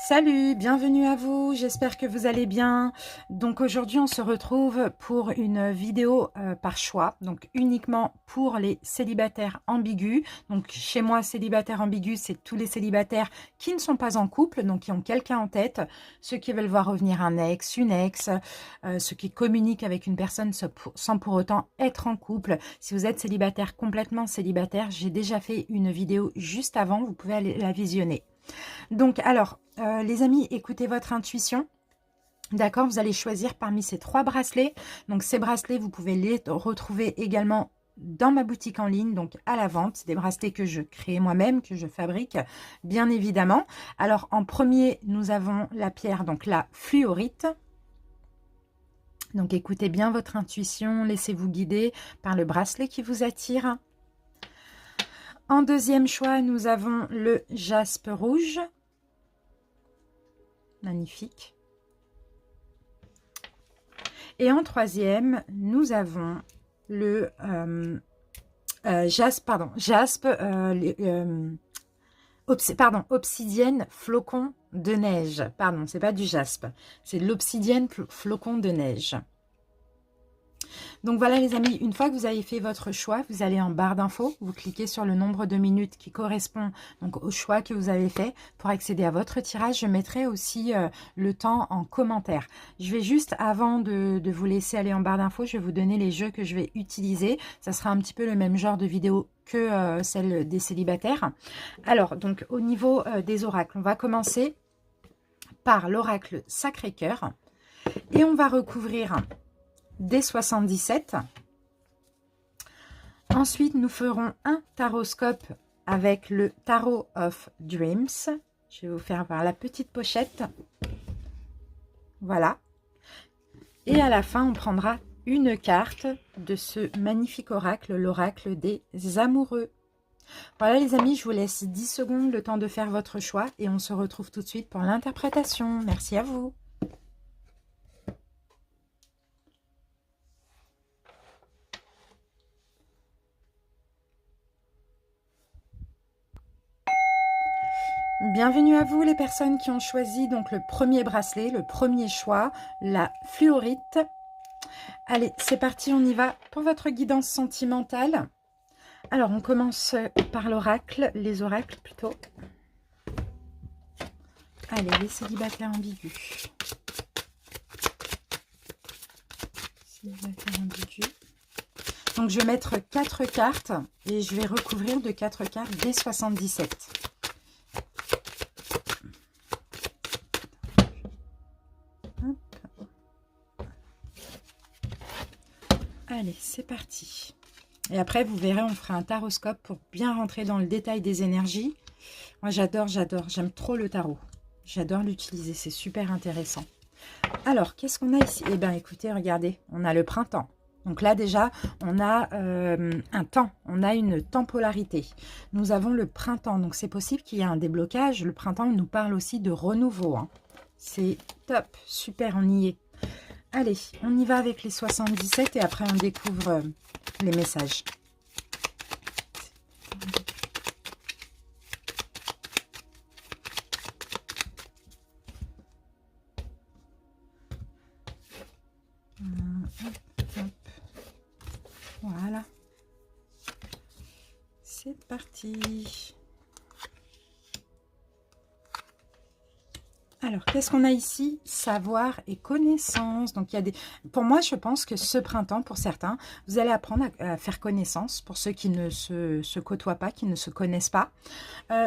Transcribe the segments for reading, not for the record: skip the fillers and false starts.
Salut, bienvenue à vous, j'espère que vous allez bien. Donc aujourd'hui on se retrouve pour une vidéo par choix, donc uniquement pour les célibataires ambigus. Donc chez moi, célibataire ambigu, c'est tous les célibataires qui ne sont pas en couple, donc qui ont quelqu'un en tête, ceux qui veulent voir revenir un ex, une ex, ceux qui communiquent avec une personne sans pour autant être en couple. Si vous êtes célibataire, complètement célibataire, j'ai déjà fait une vidéo juste avant, vous pouvez aller la visionner. Donc, alors, les amis, écoutez votre intuition. D'accord, vous allez choisir parmi ces 3 bracelets. Donc, ces bracelets, vous pouvez les retrouver également dans ma boutique en ligne, donc à la vente. C'est des bracelets que je crée moi-même, que je fabrique, bien évidemment. Alors, en premier, nous avons la pierre, donc la fluorite. Donc, écoutez bien votre intuition. Laissez-vous guider par le bracelet qui vous attire. En deuxième choix, nous avons le jaspe rouge. Magnifique. Et en troisième, nous avons le obsidienne flocon de neige. Pardon, c'est pas du jaspe, c'est l'obsidienne flocon de neige. Donc voilà les amis, une fois que vous avez fait votre choix, vous allez en barre d'infos, vous cliquez sur le nombre de minutes qui correspond donc au choix que vous avez fait. Pour accéder à votre tirage, je mettrai aussi le temps en commentaire. Je vais juste, avant de vous laisser aller en barre d'infos, je vais vous donner les jeux que je vais utiliser. Ça sera un petit peu le même genre de vidéo que celle des célibataires. Alors, donc au niveau des oracles, on va commencer par l'oracle Sacré-Cœur et on va recouvrir des 77. Ensuite, nous ferons un taroscope avec le Tarot of Dreams. Je vais vous faire voir la petite pochette. Voilà. Et à la fin, on prendra une carte de ce magnifique oracle, l'oracle des amoureux. Voilà les amis, je vous laisse 10 secondes, le temps de faire votre choix. Et on se retrouve tout de suite pour l'interprétation. Merci à vous. Bienvenue à vous les personnes qui ont choisi donc le premier bracelet, le premier choix, la fluorite. Allez, c'est parti, on y va pour votre guidance sentimentale. Alors, on commence par l'oracle, les oracles plutôt. Allez, les célibataires ambigus. Célibataires ambigus. Donc, je vais mettre 4 cartes et je vais recouvrir de 4 cartes des 77. Allez, c'est parti. Et après, vous verrez, on fera un taroscope pour bien rentrer dans le détail des énergies. Moi, j'adore, j'aime trop le tarot. J'adore l'utiliser, c'est super intéressant. Alors, qu'est-ce qu'on a ici? Eh bien, écoutez, regardez, on a le printemps. Donc là, déjà, on a un temps, on a une temporalité. Nous avons le printemps, donc c'est possible qu'il y ait un déblocage. Le printemps, il nous parle aussi de renouveau. Hein. C'est top, super, on y est. Allez, on y va avec les 77 et après on découvre les messages. Voilà. C'est parti. Alors, qu'est-ce qu'on a ici? Savoir et connaissance. Donc, il y a des... Pour moi, je pense que ce printemps, pour certains, vous allez apprendre à faire connaissance. Pour ceux qui ne se côtoient pas, qui ne se connaissent pas.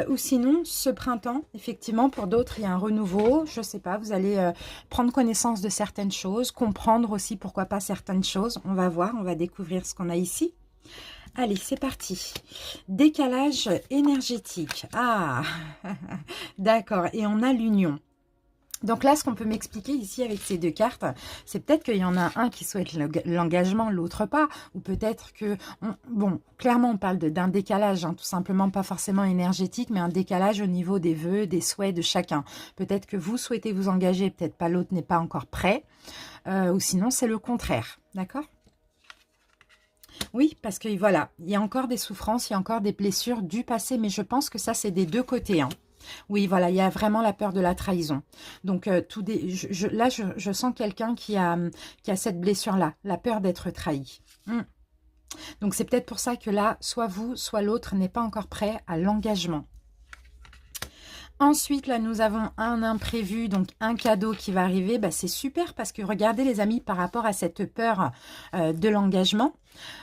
Ou sinon, ce printemps, effectivement, pour d'autres, il y a un renouveau. Je ne sais pas, vous allez prendre connaissance de certaines choses, comprendre aussi, pourquoi pas, certaines choses. On va voir, on va découvrir ce qu'on a ici. Allez, c'est parti. Décalage énergétique. Ah, d'accord. Et on a l'union. Donc là, ce qu'on peut m'expliquer ici avec ces 2 cartes, c'est peut-être qu'il y en a un qui souhaite l'engagement, l'autre pas. Ou peut-être que, bon, clairement, on parle d'un décalage, hein, tout simplement, pas forcément énergétique, mais un décalage au niveau des vœux, des souhaits de chacun. Peut-être que vous souhaitez vous engager, peut-être pas, l'autre n'est pas encore prêt. Ou sinon, c'est le contraire. D'accord ? Oui, parce que voilà, il y a encore des souffrances, il y a encore des blessures du passé, mais je pense que ça, c'est des 2 côtés, hein. Oui, voilà, il y a vraiment la peur de la trahison. Donc, là, je sens quelqu'un qui a cette blessure-là, la peur d'être trahi. Donc, c'est peut-être pour ça que là, soit vous, soit l'autre n'est pas encore prêt à l'engagement. Ensuite, là, nous avons un imprévu, donc un cadeau qui va arriver. Bah, c'est super parce que regardez, les amis, par rapport à cette peur de l'engagement,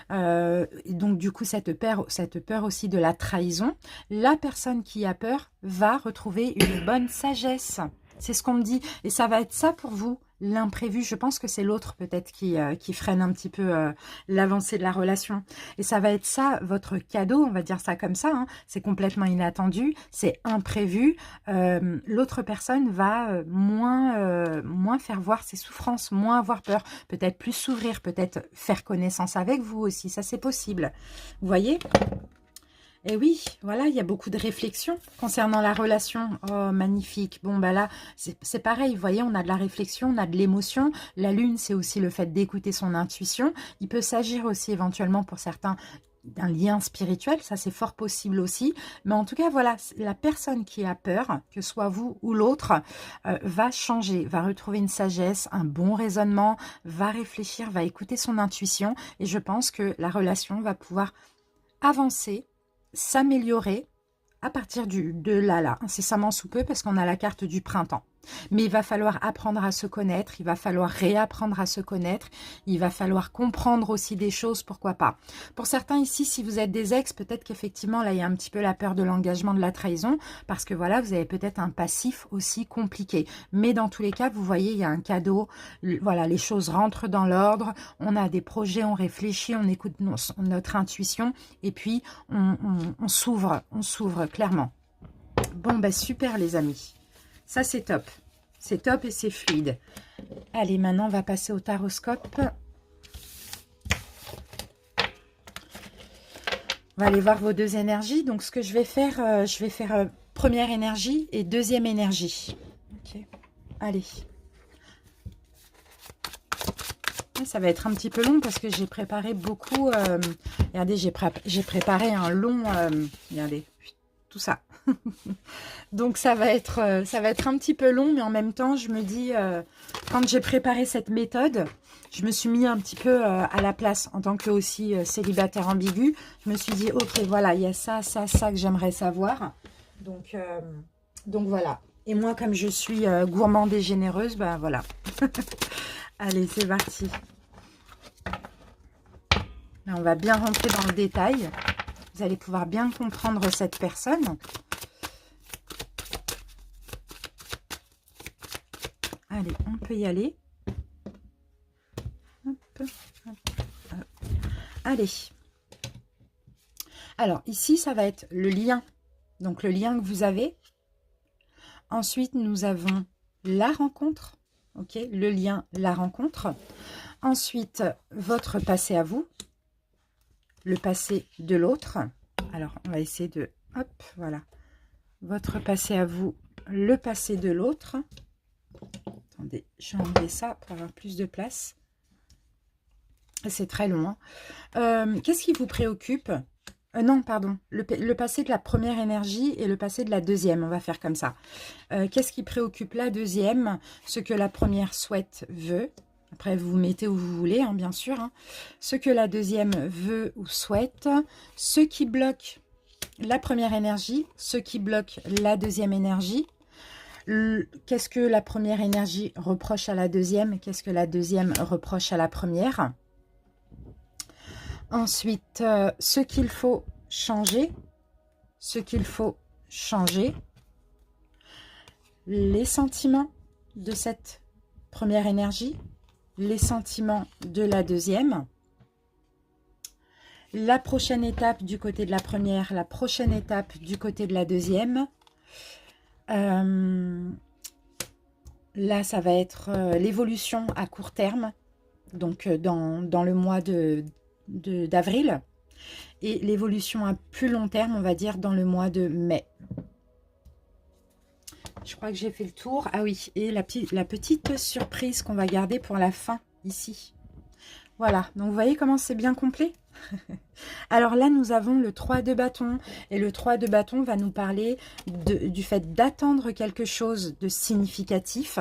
donc du coup, cette peur aussi de la trahison, la personne qui a peur va retrouver une bonne sagesse. C'est ce qu'on me dit. Et ça va être ça pour vous, l'imprévu. Je pense que c'est l'autre peut-être qui freine un petit peu l'avancée de la relation. Et ça va être ça, votre cadeau, on va dire ça comme ça. Hein. C'est complètement inattendu, c'est imprévu. L'autre personne va moins faire voir ses souffrances, moins avoir peur, peut-être plus s'ouvrir, peut-être faire connaissance avec vous aussi. Ça, c'est possible. Vous voyez ? Et oui, voilà, il y a beaucoup de réflexions concernant la relation. Oh, magnifique. Bon, bah là, c'est pareil, vous voyez, on a de la réflexion, on a de l'émotion. La lune, c'est aussi le fait d'écouter son intuition. Il peut s'agir aussi éventuellement pour certains d'un lien spirituel, ça c'est fort possible aussi. Mais en tout cas, voilà, la personne qui a peur, que soit vous ou l'autre, va changer, va retrouver une sagesse, un bon raisonnement, va réfléchir, va écouter son intuition. Et je pense que la relation va pouvoir avancer, s'améliorer à partir de là, incessamment sous peu, parce qu'on a la carte du printemps. Mais il va falloir apprendre à se connaître, il va falloir réapprendre à se connaître, il va falloir comprendre aussi des choses, pourquoi pas. Pour certains ici, si vous êtes des ex, peut-être qu'effectivement, là, il y a un petit peu la peur de l'engagement, de la trahison, parce que voilà, vous avez peut-être un passif aussi compliqué. Mais dans tous les cas, vous voyez, il y a un cadeau, voilà, les choses rentrent dans l'ordre, on a des projets, on réfléchit, on écoute notre intuition, et puis on s'ouvre clairement. Bon, bah super les amis. Ça, c'est top. C'est top et c'est fluide. Allez, maintenant, on va passer au taroscope. On va aller voir vos deux énergies. Donc, ce que je vais faire, première énergie et deuxième énergie. Ok. Allez. Ça va être un petit peu long parce que j'ai préparé beaucoup. Regardez, j'ai préparé un long... regardez, tout ça. Donc ça va être un petit peu long, mais en même temps, je me dis, quand j'ai préparé cette méthode, je me suis mis un petit peu à la place en tant que aussi célibataire ambigu. Je me suis dit, ok, voilà, il y a ça que j'aimerais savoir. Donc voilà. Et moi, comme je suis gourmande et généreuse, ben voilà. Allez, c'est parti. Là, on va bien rentrer dans le détail. Vous allez pouvoir bien comprendre cette personne. Allez, on peut y aller. Hop, hop, hop. Allez. Alors, ici, ça va être le lien. Donc, le lien que vous avez. Ensuite, nous avons la rencontre. Ok, le lien, la rencontre. Ensuite, votre passé à vous. Le passé de l'autre. Alors, on va essayer de... Hop, voilà. Votre passé à vous, le passé de l'autre. Attendez, je vais enlever ça pour avoir plus de place. C'est très long. Hein. Qu'est-ce qui vous préoccupe? Non, pardon. Le passé de la première énergie et le passé de la deuxième. On va faire comme ça. Qu'est-ce qui préoccupe la deuxième? Ce que la première souhaite, veut. Après, vous vous mettez où vous voulez, hein, bien sûr. Hein. Ce que la deuxième veut ou souhaite. Ce qui bloque la première énergie. Ce qui bloque la deuxième énergie. Qu'est-ce que la première énergie reproche à la deuxième? Qu'est-ce que la deuxième reproche à la première? Ensuite, ce qu'il faut changer. Ce qu'il faut changer. Les sentiments de cette première énergie. Les sentiments de la deuxième. La prochaine étape du côté de la première. La prochaine étape du côté de la deuxième. Là, ça va être l'évolution à court terme, donc dans le mois d'avril, et l'évolution à plus long terme, on va dire, dans le mois de mai. Je crois que j'ai fait le tour. Ah oui, et la petite surprise qu'on va garder pour la fin, ici. Voilà, donc vous voyez comment c'est bien complet. Alors là, nous avons le 3 de bâton. Et le 3 de bâton va nous parler du fait d'attendre quelque chose de significatif.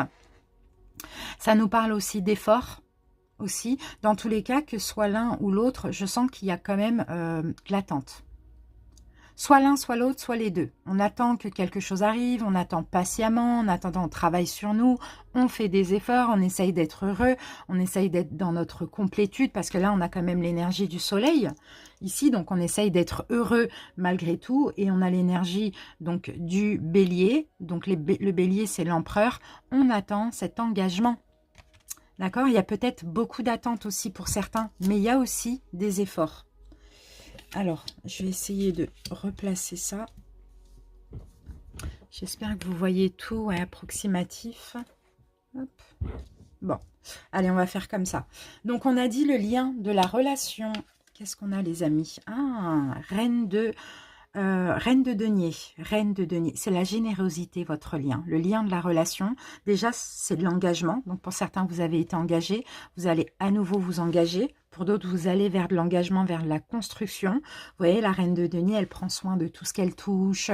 Ça nous parle aussi d'effort. Aussi, dans tous les cas, que soit l'un ou l'autre, je sens qu'il y a quand même de l'attente. Soit l'un, soit l'autre, soit les deux. On attend que quelque chose arrive, on attend patiemment, en attendant on travaille sur nous, on fait des efforts, on essaye d'être heureux, on essaye d'être dans notre complétude, parce que là on a quand même l'énergie du soleil ici, donc on essaye d'être heureux malgré tout, et on a l'énergie donc du bélier, donc le bélier c'est l'empereur, on attend cet engagement. D'accord? Il y a peut-être beaucoup d'attentes aussi pour certains, mais il y a aussi des efforts. Alors, je vais essayer de replacer ça. J'espère que vous voyez tout approximatif. Hop. Bon, allez, on va faire comme ça. Donc, on a dit le lien de la relation. Qu'est-ce qu'on a, les amis? Ah, reine de denier. Reine de denier, c'est la générosité, votre lien. Le lien de la relation, déjà, c'est de l'engagement. Donc, pour certains, vous avez été engagé. Vous allez à nouveau vous engager. Pour d'autres, vous allez vers de l'engagement, vers de la construction. Vous voyez, la reine de denier, elle prend soin de tout ce qu'elle touche.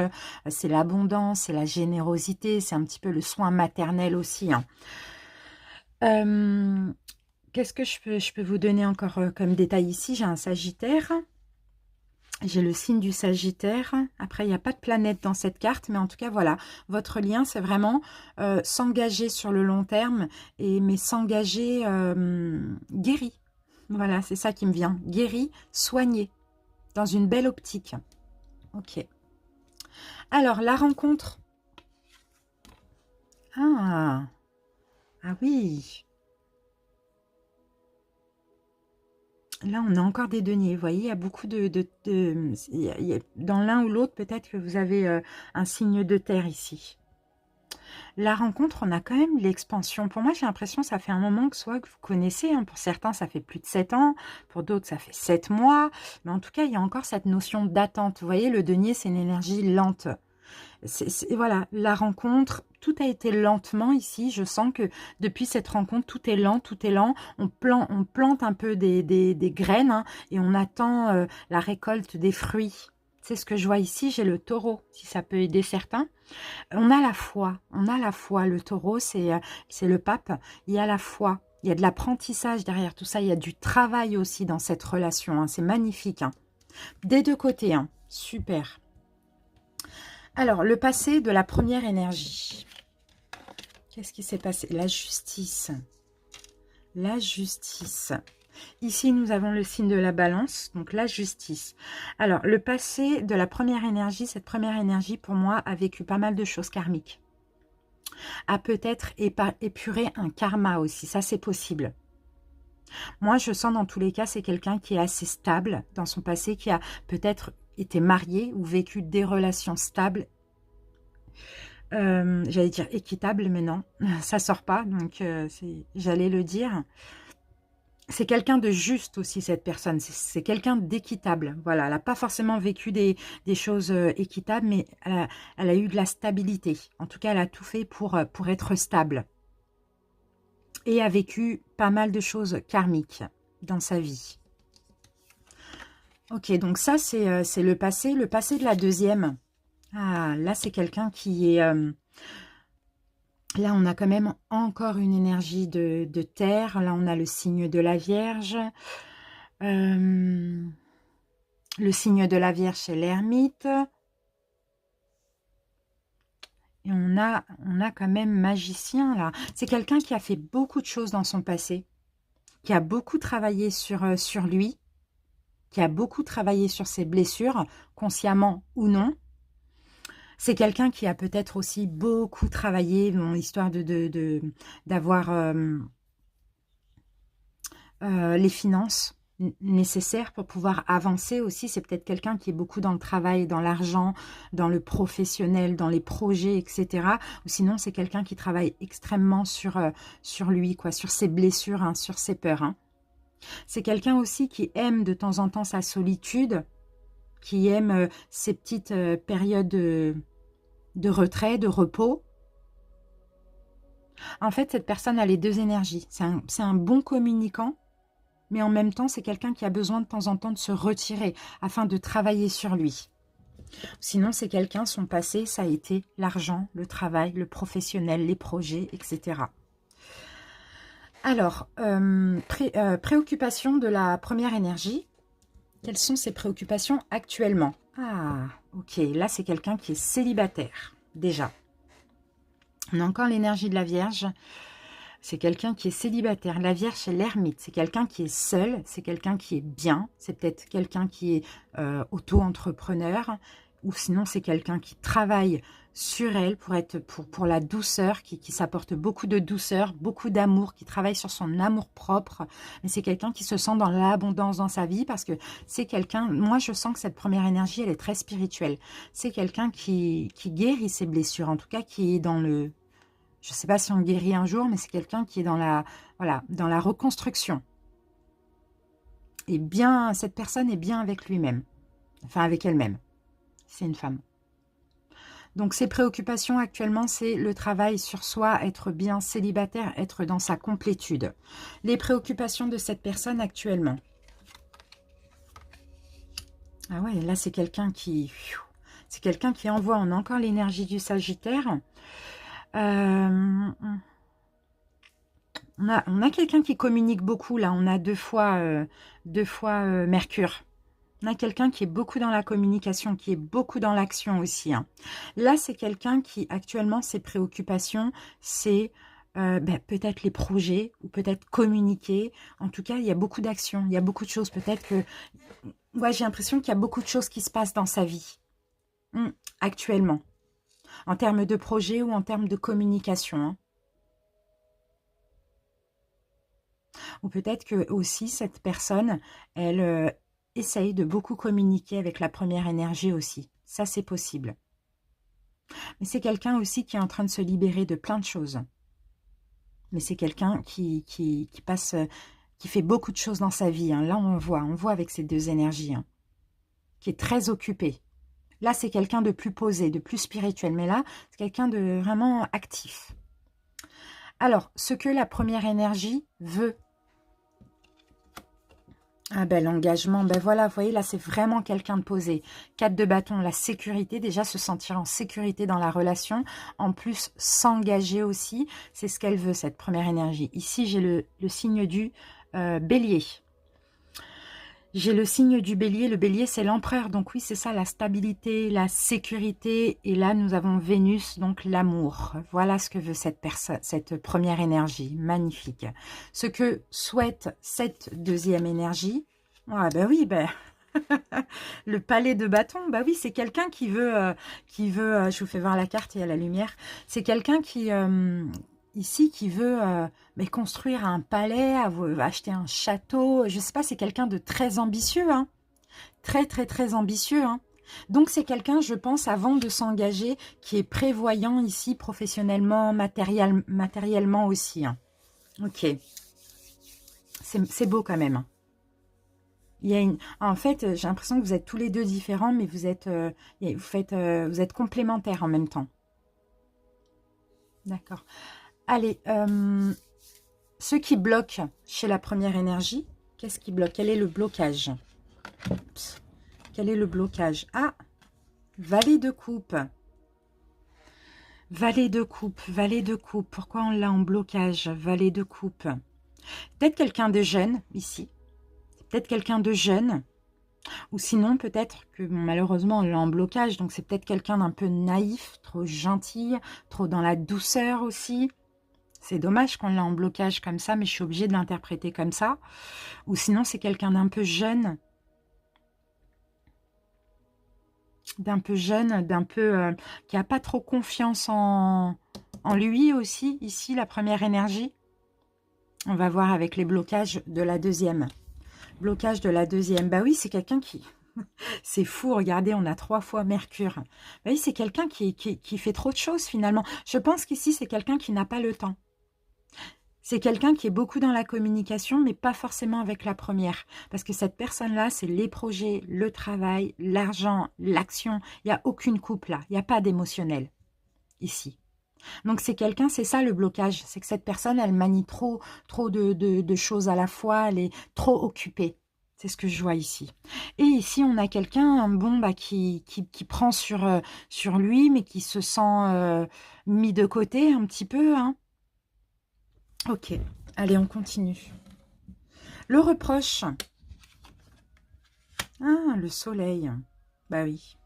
C'est l'abondance, c'est la générosité. C'est un petit peu le soin maternel aussi. Hein. Qu'est-ce que je peux vous donner encore comme détail ici? J'ai un Sagittaire. J'ai le signe du Sagittaire. Après, il n'y a pas de planète dans cette carte, mais en tout cas, voilà. Votre lien, c'est vraiment s'engager sur le long terme, mais s'engager guéri. Voilà, c'est ça qui me vient. Guéri, soigné, dans une belle optique. Ok. Alors, la rencontre. Ah, ah oui. Là, on a encore des deniers. Vous voyez, il y a beaucoup dans l'un ou l'autre, peut-être que vous avez un signe de terre ici. La rencontre, on a quand même l'expansion. Pour moi, j'ai l'impression que ça fait un moment que soit que vous connaissez. Hein. Pour certains, ça fait plus de 7 ans. Pour d'autres, ça fait 7 mois. Mais en tout cas, il y a encore cette notion d'attente. Vous voyez, le denier, c'est une énergie lente. Voilà, la rencontre, tout a été lentement ici. Je sens que depuis cette rencontre, tout est lent, tout est lent. On plante un peu des graines hein, et on attend la récolte des fruits. C'est ce que je vois ici. J'ai le taureau, si ça peut aider certains. On a la foi, Le taureau, c'est le pape. Il y a la foi, il y a de l'apprentissage derrière tout ça. Il y a du travail aussi dans cette relation. Hein. C'est magnifique. Hein. Des deux côtés, hein. Super. Alors, le passé de la première énergie. Qu'est-ce qui s'est passé? La justice. La justice. Ici, nous avons le signe de la balance, donc la justice. Alors, le passé de la première énergie, cette première énergie, pour moi, a vécu pas mal de choses karmiques. A peut-être épuré un karma aussi, ça c'est possible. Moi, je sens dans tous les cas, c'est quelqu'un qui est assez stable dans son passé, qui a peut-être été marié ou vécu des relations stables. J'allais dire équitable, mais non, ça sort pas, donc j'allais le dire. C'est quelqu'un de juste aussi, cette personne. C'est quelqu'un d'équitable. Voilà, elle n'a pas forcément vécu des choses équitables, mais elle a eu de la stabilité. En tout cas, elle a tout fait pour être stable. Et a vécu pas mal de choses karmiques dans sa vie. Ok, donc ça, c'est le passé. Le passé de la deuxième. Ah, là, c'est quelqu'un qui est... Là, on a quand même encore une énergie de terre. Là, on a le signe de la Vierge. Le signe de la Vierge, c'est l'ermite. Et on a quand même magicien, là. C'est quelqu'un qui a fait beaucoup de choses dans son passé, qui a beaucoup travaillé sur lui, qui a beaucoup travaillé sur ses blessures, consciemment ou non. C'est quelqu'un qui a peut-être aussi beaucoup travaillé, histoire d'avoir les finances nécessaires pour pouvoir avancer aussi. C'est peut-être quelqu'un qui est beaucoup dans le travail, dans l'argent, dans le professionnel, dans les projets, etc. Ou sinon, c'est quelqu'un qui travaille extrêmement sur lui, quoi, sur ses blessures, hein, sur ses peurs. Hein. C'est quelqu'un aussi qui aime de temps en temps sa solitude, qui aime ces petites périodes de retrait, de repos. En fait, cette personne a les deux énergies. C'est un bon communicant, mais en même temps, c'est quelqu'un qui a besoin de temps en temps de se retirer afin de travailler sur lui. Sinon, c'est quelqu'un, son passé, ça a été l'argent, le travail, le professionnel, les projets, etc. Alors, préoccupation de la première énergie. Quelles sont ses préoccupations actuellement? Ah, ok, là c'est quelqu'un qui est célibataire, déjà. On a encore l'énergie de la Vierge. C'est quelqu'un qui est célibataire. La Vierge, c'est l'ermite. C'est quelqu'un qui est seul. C'est quelqu'un qui est bien. C'est peut-être quelqu'un qui est auto-entrepreneur. Ou sinon, c'est quelqu'un qui travaille sur elle pour la douceur, qui s'apporte beaucoup de douceur, beaucoup d'amour, qui travaille sur son amour propre. Mais c'est quelqu'un qui se sent dans l'abondance dans sa vie parce que c'est quelqu'un... Moi, je sens que cette première énergie, elle est très spirituelle. C'est quelqu'un qui guérit ses blessures. En tout cas, qui est dans le... Je ne sais pas si on guérit un jour, mais c'est quelqu'un qui est dans la, voilà, dans la reconstruction. Et bien, cette personne est bien avec lui-même. Enfin, avec elle-même. C'est une femme. Donc, ses préoccupations actuellement, c'est le travail sur soi, être bien célibataire, être dans sa complétude. Les préoccupations de cette personne actuellement. Ah ouais, là, c'est quelqu'un qui... C'est quelqu'un qui envoie, on a encore l'énergie du Sagittaire. On a quelqu'un qui communique beaucoup, là. On a deux fois Mercure. On a quelqu'un qui est beaucoup dans la communication, qui est beaucoup dans l'action aussi. Hein. Là, c'est quelqu'un qui, actuellement, ses préoccupations, c'est peut-être les projets ou peut-être communiquer. En tout cas, il y a beaucoup d'actions, il y a beaucoup de choses. Peut-être que... Ouais, j'ai l'impression qu'il y a beaucoup de choses qui se passent dans sa vie, actuellement. En termes de projet ou en termes de communication. Hein. Ou peut-être que aussi cette personne, elle essaye de beaucoup communiquer avec la première énergie aussi. Ça, c'est possible. Mais c'est quelqu'un aussi qui est en train de se libérer de plein de choses. Mais c'est quelqu'un qui passe, qui fait beaucoup de choses dans sa vie. Hein. Là, on voit avec ces deux énergies, hein, qui est très occupé. Là, c'est quelqu'un de plus posé, de plus spirituel. Mais là, c'est quelqu'un de vraiment actif. Alors, ce que la première énergie veut. Ah ben l'engagement, ben voilà, vous voyez, là c'est vraiment quelqu'un de posé. 4 de bâton, la sécurité, déjà se sentir en sécurité dans la relation. En plus, s'engager aussi, c'est ce qu'elle veut, cette première énergie. Ici, j'ai le signe du bélier. J'ai le signe du bélier. Le bélier, c'est l'empereur. Donc oui, c'est ça, la stabilité, la sécurité. Et là, nous avons Vénus, donc l'amour. Voilà ce que veut cette personne, cette première énergie. Magnifique. Ce que souhaite cette deuxième énergie. Ah ben oui, ben... le palais de bâton, bah oui, c'est quelqu'un qui veut, je vous fais voir la carte et à la lumière, c'est quelqu'un qui, ici, qui veut construire un palais, acheter un château, je sais pas, c'est quelqu'un de très ambitieux, hein, très, très, très ambitieux, hein. Donc, c'est quelqu'un, je pense, avant de s'engager, qui est prévoyant ici, professionnellement, matériellement aussi, hein. Ok, c'est beau quand même, hein. Il y a En fait, j'ai l'impression que vous êtes tous les deux différents, mais vous êtes, vous êtes complémentaires en même temps. D'accord. Allez, ce qui bloque chez la première énergie, qu'est-ce qui bloque? Quel est le blocage? Oups. Quel est le blocage? Ah, valet de coupe. Valet de coupe, valet de coupe. Pourquoi on l'a en blocage? Valet de coupe. Peut-être quelqu'un de jeune, ici. Peut-être quelqu'un de jeune, ou sinon peut-être que malheureusement on l'a en blocage, donc c'est peut-être quelqu'un d'un peu naïf, trop gentil, trop dans la douceur aussi. C'est dommage qu'on l'a en blocage comme ça, mais je suis obligée de l'interpréter comme ça. Ou sinon c'est quelqu'un d'un peu jeune, qui n'a pas trop confiance en lui aussi, ici la première énergie. On va voir avec les blocages de la deuxième. Blocage de la deuxième. Bah oui, c'est quelqu'un qui... C'est fou, regardez, on a 3 fois Mercure. Bah oui, c'est quelqu'un qui fait trop de choses finalement. Je pense qu'ici, c'est quelqu'un qui n'a pas le temps. C'est quelqu'un qui est beaucoup dans la communication, mais pas forcément avec la première. Parce que cette personne-là, c'est les projets, le travail, l'argent, l'action. Il n'y a aucune coupe là. Il n'y a pas d'émotionnel ici. Donc c'est quelqu'un, c'est ça le blocage, c'est que cette personne, elle manie trop de choses à la fois, elle est trop occupée. C'est ce que je vois ici. Et ici, on a quelqu'un, bon, bah, qui prend sur lui, mais qui se sent mis de côté un petit peu, hein. Ok, allez, on continue. Le reproche. Ah, le soleil. Bah oui.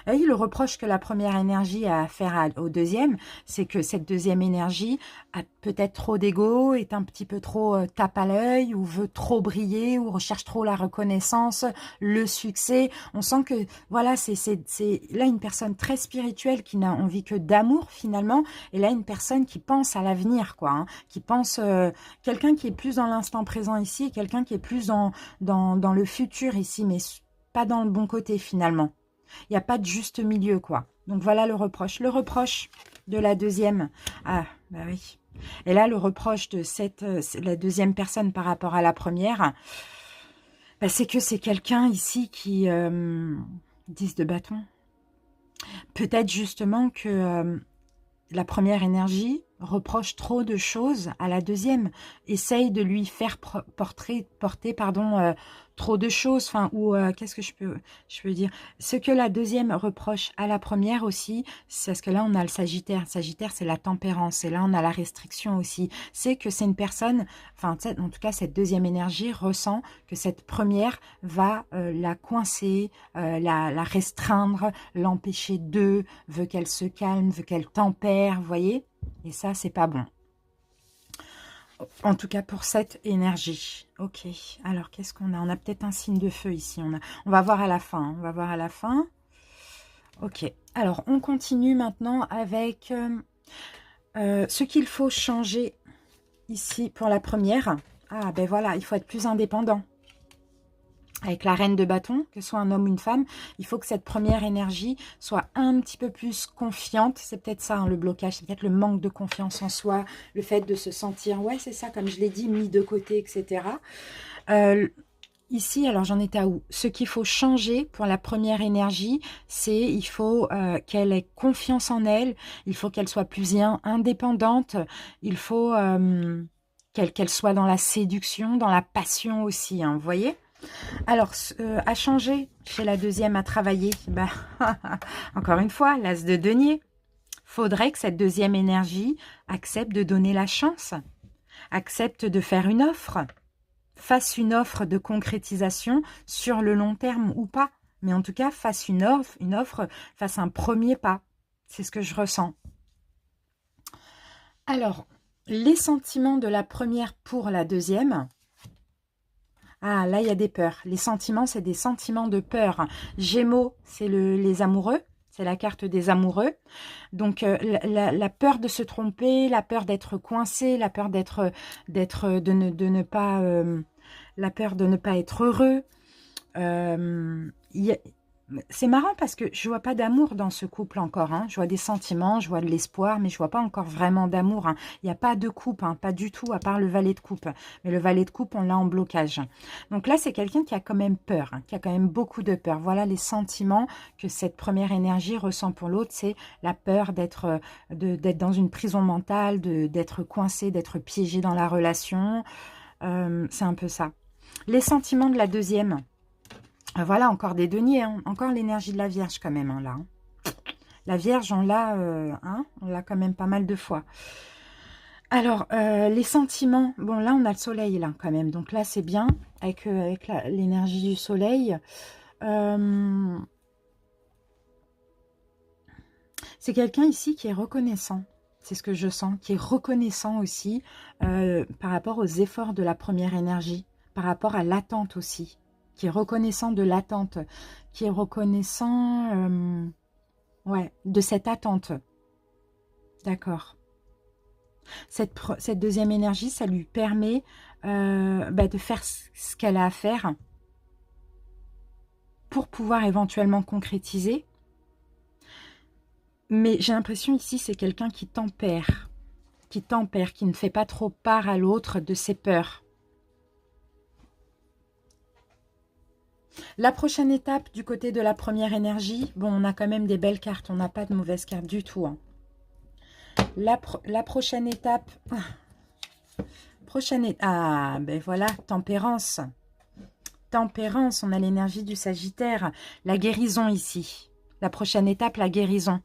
Et le reproche que la première énergie a à faire au deuxième, c'est que cette deuxième énergie a peut-être trop d'ego, est un petit peu trop tape à l'œil, ou veut trop briller, ou recherche trop la reconnaissance, le succès. On sent que, voilà, c'est là une personne très spirituelle qui n'a envie que d'amour finalement, et là une personne qui pense à l'avenir, quoi, hein, qui pense, quelqu'un qui est plus dans l'instant présent ici, et quelqu'un qui est plus dans le futur ici, mais pas dans le bon côté finalement. Il n'y a pas de juste milieu, quoi. Donc, voilà le reproche. Le reproche de la deuxième. Ah, bah oui. Et là, le reproche de la deuxième personne par rapport à la première, bah, c'est que c'est quelqu'un ici qui... 10 de bâton. Peut-être justement que la première énergie reproche trop de choses à la deuxième, essaye de lui faire porter trop de choses, enfin, ou qu'est-ce que je peux dire, ce que la deuxième reproche à la première aussi, c'est parce que là on a le Sagittaire, Sagittaire c'est la tempérance, et là on a la restriction aussi, c'est que c'est une personne, enfin en tout cas cette deuxième énergie ressent que cette première va la coincer, la restreindre, l'empêcher veut qu'elle se calme, veut qu'elle tempère, vous voyez. Et ça, c'est pas bon. En tout cas, pour cette énergie. Ok. Alors, qu'est-ce qu'on a? On a peut-être un signe de feu ici. On va voir à la fin. Hein. On va voir à la fin. Ok. Alors, on continue maintenant avec ce qu'il faut changer ici pour la première. Ah, ben voilà, il faut être plus indépendant. Avec la reine de bâton, que ce soit un homme ou une femme, il faut que cette première énergie soit un petit peu plus confiante. C'est peut-être ça, hein, le blocage, c'est peut-être le manque de confiance en soi, le fait de se sentir, ouais, c'est ça, comme je l'ai dit, mis de côté, etc. Ici, alors j'en étais à où? Ce qu'il faut changer pour la première énergie, c'est il faut qu'elle ait confiance en elle, il faut qu'elle soit plus indépendante, il faut qu'elle soit dans la séduction, dans la passion aussi, hein, vous voyez? Alors, à changer chez la deuxième, à travailler, bah, encore une fois, l'as de denier. Faudrait que cette deuxième énergie accepte de donner la chance, accepte de faire une offre, fasse une offre de concrétisation sur le long terme ou pas. Mais en tout cas, fasse une offre, fasse un premier pas. C'est ce que je ressens. Alors, les sentiments de la première pour la deuxième... Ah, là, il y a des peurs. Les sentiments, c'est des sentiments de peur. Gémeaux, c'est les amoureux. C'est la carte des amoureux. Donc, la peur de se tromper, la peur d'être coincé, la peur de ne pas... la peur de ne pas être heureux. C'est marrant parce que je vois pas d'amour dans ce couple encore. Hein. Je vois des sentiments, je vois de l'espoir, mais je vois pas encore vraiment d'amour. Hein. Il n'y a pas de coupe, hein, pas du tout, à part le valet de coupe. Mais le valet de coupe, on l'a en blocage. Donc là, c'est quelqu'un qui a quand même peur, hein, qui a quand même beaucoup de peur. Voilà les sentiments que cette première énergie ressent pour l'autre. C'est la peur d'être dans une prison mentale, d'être coincé, d'être piégé dans la relation. C'est un peu ça. Les sentiments de la deuxième... Voilà, encore des deniers, hein. Encore l'énergie de la Vierge quand même, hein, là. Hein. La Vierge, on l'a quand même pas mal de fois. Alors, les sentiments, bon là on a le soleil là quand même, donc là c'est bien, avec l'énergie du soleil. C'est quelqu'un ici qui est reconnaissant, c'est ce que je sens, qui est reconnaissant aussi par rapport aux efforts de la première énergie, par rapport à l'attente aussi. Qui est reconnaissant de l'attente, qui est reconnaissant ouais, de cette attente. D'accord. Cette deuxième énergie, ça lui permet de faire ce qu'elle a à faire pour pouvoir éventuellement concrétiser. Mais j'ai l'impression ici, c'est quelqu'un qui tempère, qui ne fait pas trop part à l'autre de ses peurs. La prochaine étape du côté de la première énergie, bon, on a quand même des belles cartes, on n'a pas de mauvaises cartes du tout. Hein. La prochaine étape... Ah, ben voilà, tempérance. Tempérance, on a l'énergie du Sagittaire. La guérison ici. La prochaine étape, la guérison.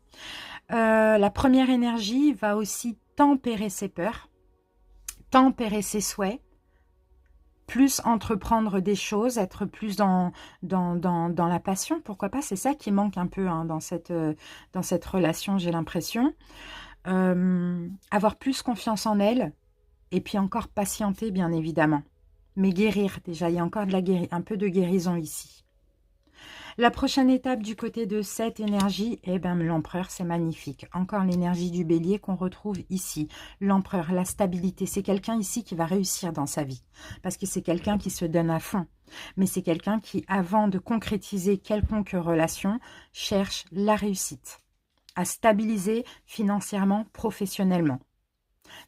La première énergie va aussi tempérer ses peurs, tempérer ses souhaits, plus entreprendre des choses, être plus dans la passion. Pourquoi pas? C'est ça qui manque un peu hein, dans cette relation, j'ai l'impression. Avoir plus confiance en elle. Et puis encore patienter, bien évidemment. Mais guérir, déjà, il y a encore un peu de guérison ici. La prochaine étape du côté de cette énergie, eh bien, l'empereur, c'est magnifique. Encore l'énergie du bélier qu'on retrouve ici. L'empereur, la stabilité, c'est quelqu'un ici qui va réussir dans sa vie. Parce que c'est quelqu'un qui se donne à fond. Mais c'est quelqu'un qui, avant de concrétiser quelconque relation, cherche la réussite. À stabiliser financièrement, professionnellement.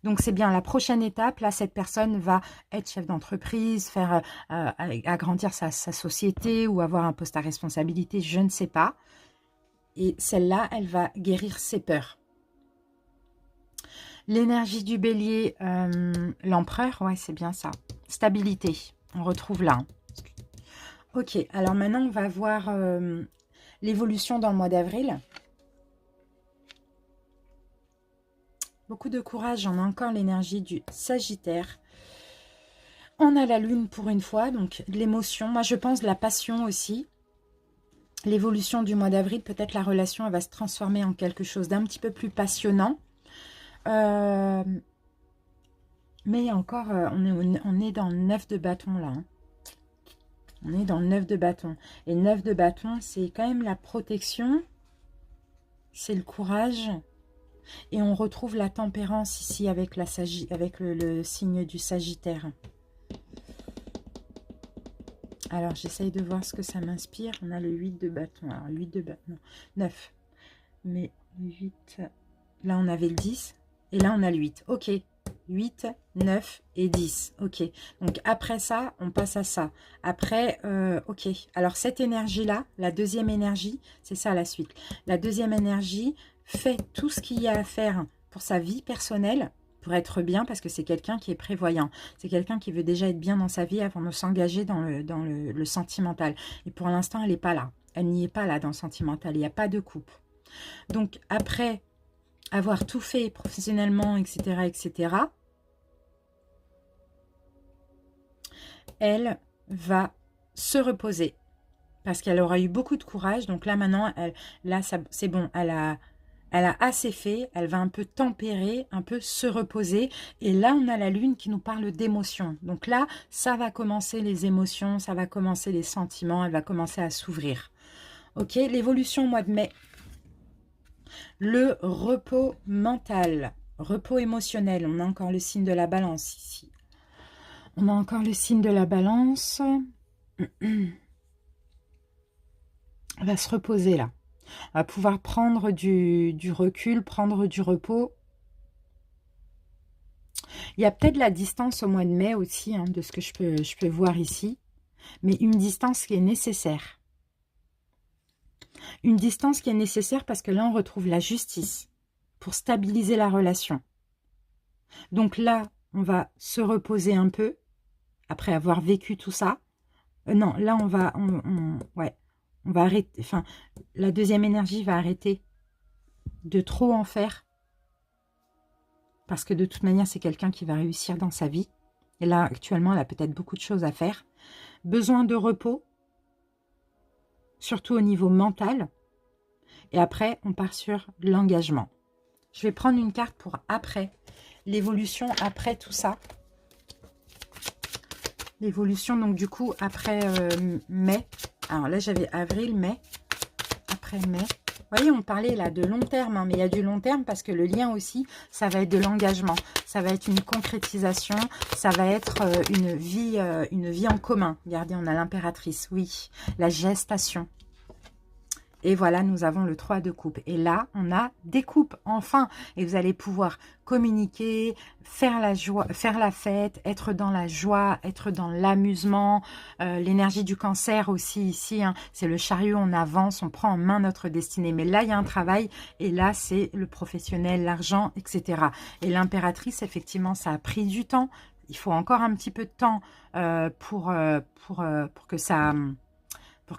Donc, c'est bien la prochaine étape. Là, cette personne va être chef d'entreprise, faire agrandir sa société ou avoir un poste à responsabilité, je ne sais pas. Et celle-là, elle va guérir ses peurs. L'énergie du bélier, l'empereur, ouais, c'est bien ça. Stabilité, on retrouve là. Ok, alors maintenant, on va voir l'évolution dans le mois d'avril. Beaucoup de courage, on a encore l'énergie du Sagittaire. On a la lune pour une fois, donc de l'émotion. Moi, je pense de la passion aussi. L'évolution du mois d'avril, peut-être la relation elle va se transformer en quelque chose d'un petit peu plus passionnant. Mais encore, on est dans le 9 de bâton là. Hein. On est dans le 9 de bâton. Et 9 de bâton, c'est quand même la protection. C'est le courage. Et on retrouve la tempérance ici avec, le signe du Sagittaire. Alors, j'essaye de voir ce que ça m'inspire. On a le 8 de bâton. Alors, 8 de bâton, non, 9. Mais 8, là, on avait le 10. Et là, on a le 8. Ok, 8, 9 et 10. Ok, donc après ça, on passe à ça. Après, ok. Alors, cette énergie-là, la deuxième énergie, c'est ça la suite. La deuxième énergie... fait tout ce qu'il y a à faire pour sa vie personnelle, pour être bien, parce que c'est quelqu'un qui est prévoyant. C'est quelqu'un qui veut déjà être bien dans sa vie avant de s'engager dans le sentimental. Et pour l'instant, elle n'est pas là. Elle n'y est pas là dans le sentimental. Il n'y a pas de couple. Donc, après avoir tout fait professionnellement, etc., elle va se reposer. Parce qu'elle aura eu beaucoup de courage. Donc là, maintenant, c'est bon. Elle a assez fait, elle va un peu tempérer, un peu se reposer. Et là, on a la lune qui nous parle d'émotions. Donc là, ça va commencer les émotions, ça va commencer les sentiments, elle va commencer à s'ouvrir. Ok, l'évolution au mois de mai. Le repos mental, repos émotionnel. On a encore le signe de la balance ici. On a encore le signe de la balance. Elle va se reposer là. On va pouvoir prendre du recul, prendre du repos. Il y a peut-être la distance au mois de mai aussi, hein, de ce que je peux voir ici. Mais une distance qui est nécessaire. Une distance qui est nécessaire parce que là, on retrouve la justice pour stabiliser la relation. Donc là, on va se reposer un peu après avoir vécu tout ça. Non, là, on va arrêter. Enfin, la deuxième énergie va arrêter de trop en faire. Parce que de toute manière, c'est quelqu'un qui va réussir dans sa vie. Et là, actuellement, elle a peut-être beaucoup de choses à faire. Besoin de repos. Surtout au niveau mental. Et après, on part sur l'engagement. Je vais prendre une carte pour après. L'évolution après tout ça. L'évolution, donc du coup, après mai. Alors là, j'avais avril, mai. Après mai. Vous voyez, on parlait là de long terme, hein, mais il y a du long terme parce que le lien aussi, ça va être de l'engagement. Ça va être une concrétisation, ça va être une vie en commun. Regardez, on a l'impératrice, oui. La gestation. Et voilà, nous avons le 3 de coupe. Et là, on a des coupes, enfin. Et vous allez pouvoir communiquer, faire la joie, faire la fête, être dans la joie, être dans l'amusement. L'énergie du cancer aussi ici, hein, c'est le chariot, on avance, on prend en main notre destinée. Mais là, il y a un travail. Et là, c'est le professionnel, l'argent, etc. Et l'impératrice, effectivement, ça a pris du temps. Il faut encore un petit peu de temps pour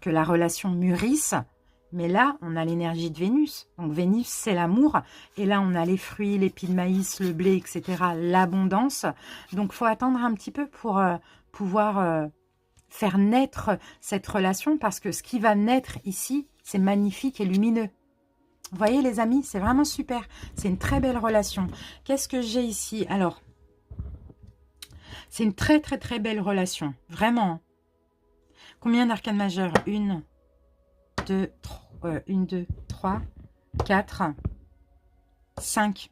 que la relation mûrisse. Mais là, on a l'énergie de Vénus. Donc Vénus, c'est l'amour. Et là, on a les fruits, les pieds de maïs, le blé, etc. L'abondance. Donc, il faut attendre un petit peu pour pouvoir faire naître cette relation. Parce que ce qui va naître ici, c'est magnifique et lumineux. Vous voyez, les amis, c'est vraiment super. C'est une très belle relation. Qu'est-ce que j'ai ici? Alors, c'est une très, très, très belle relation. Vraiment. Combien d'arcanes majeures? 1, 2, 3, 4, 5.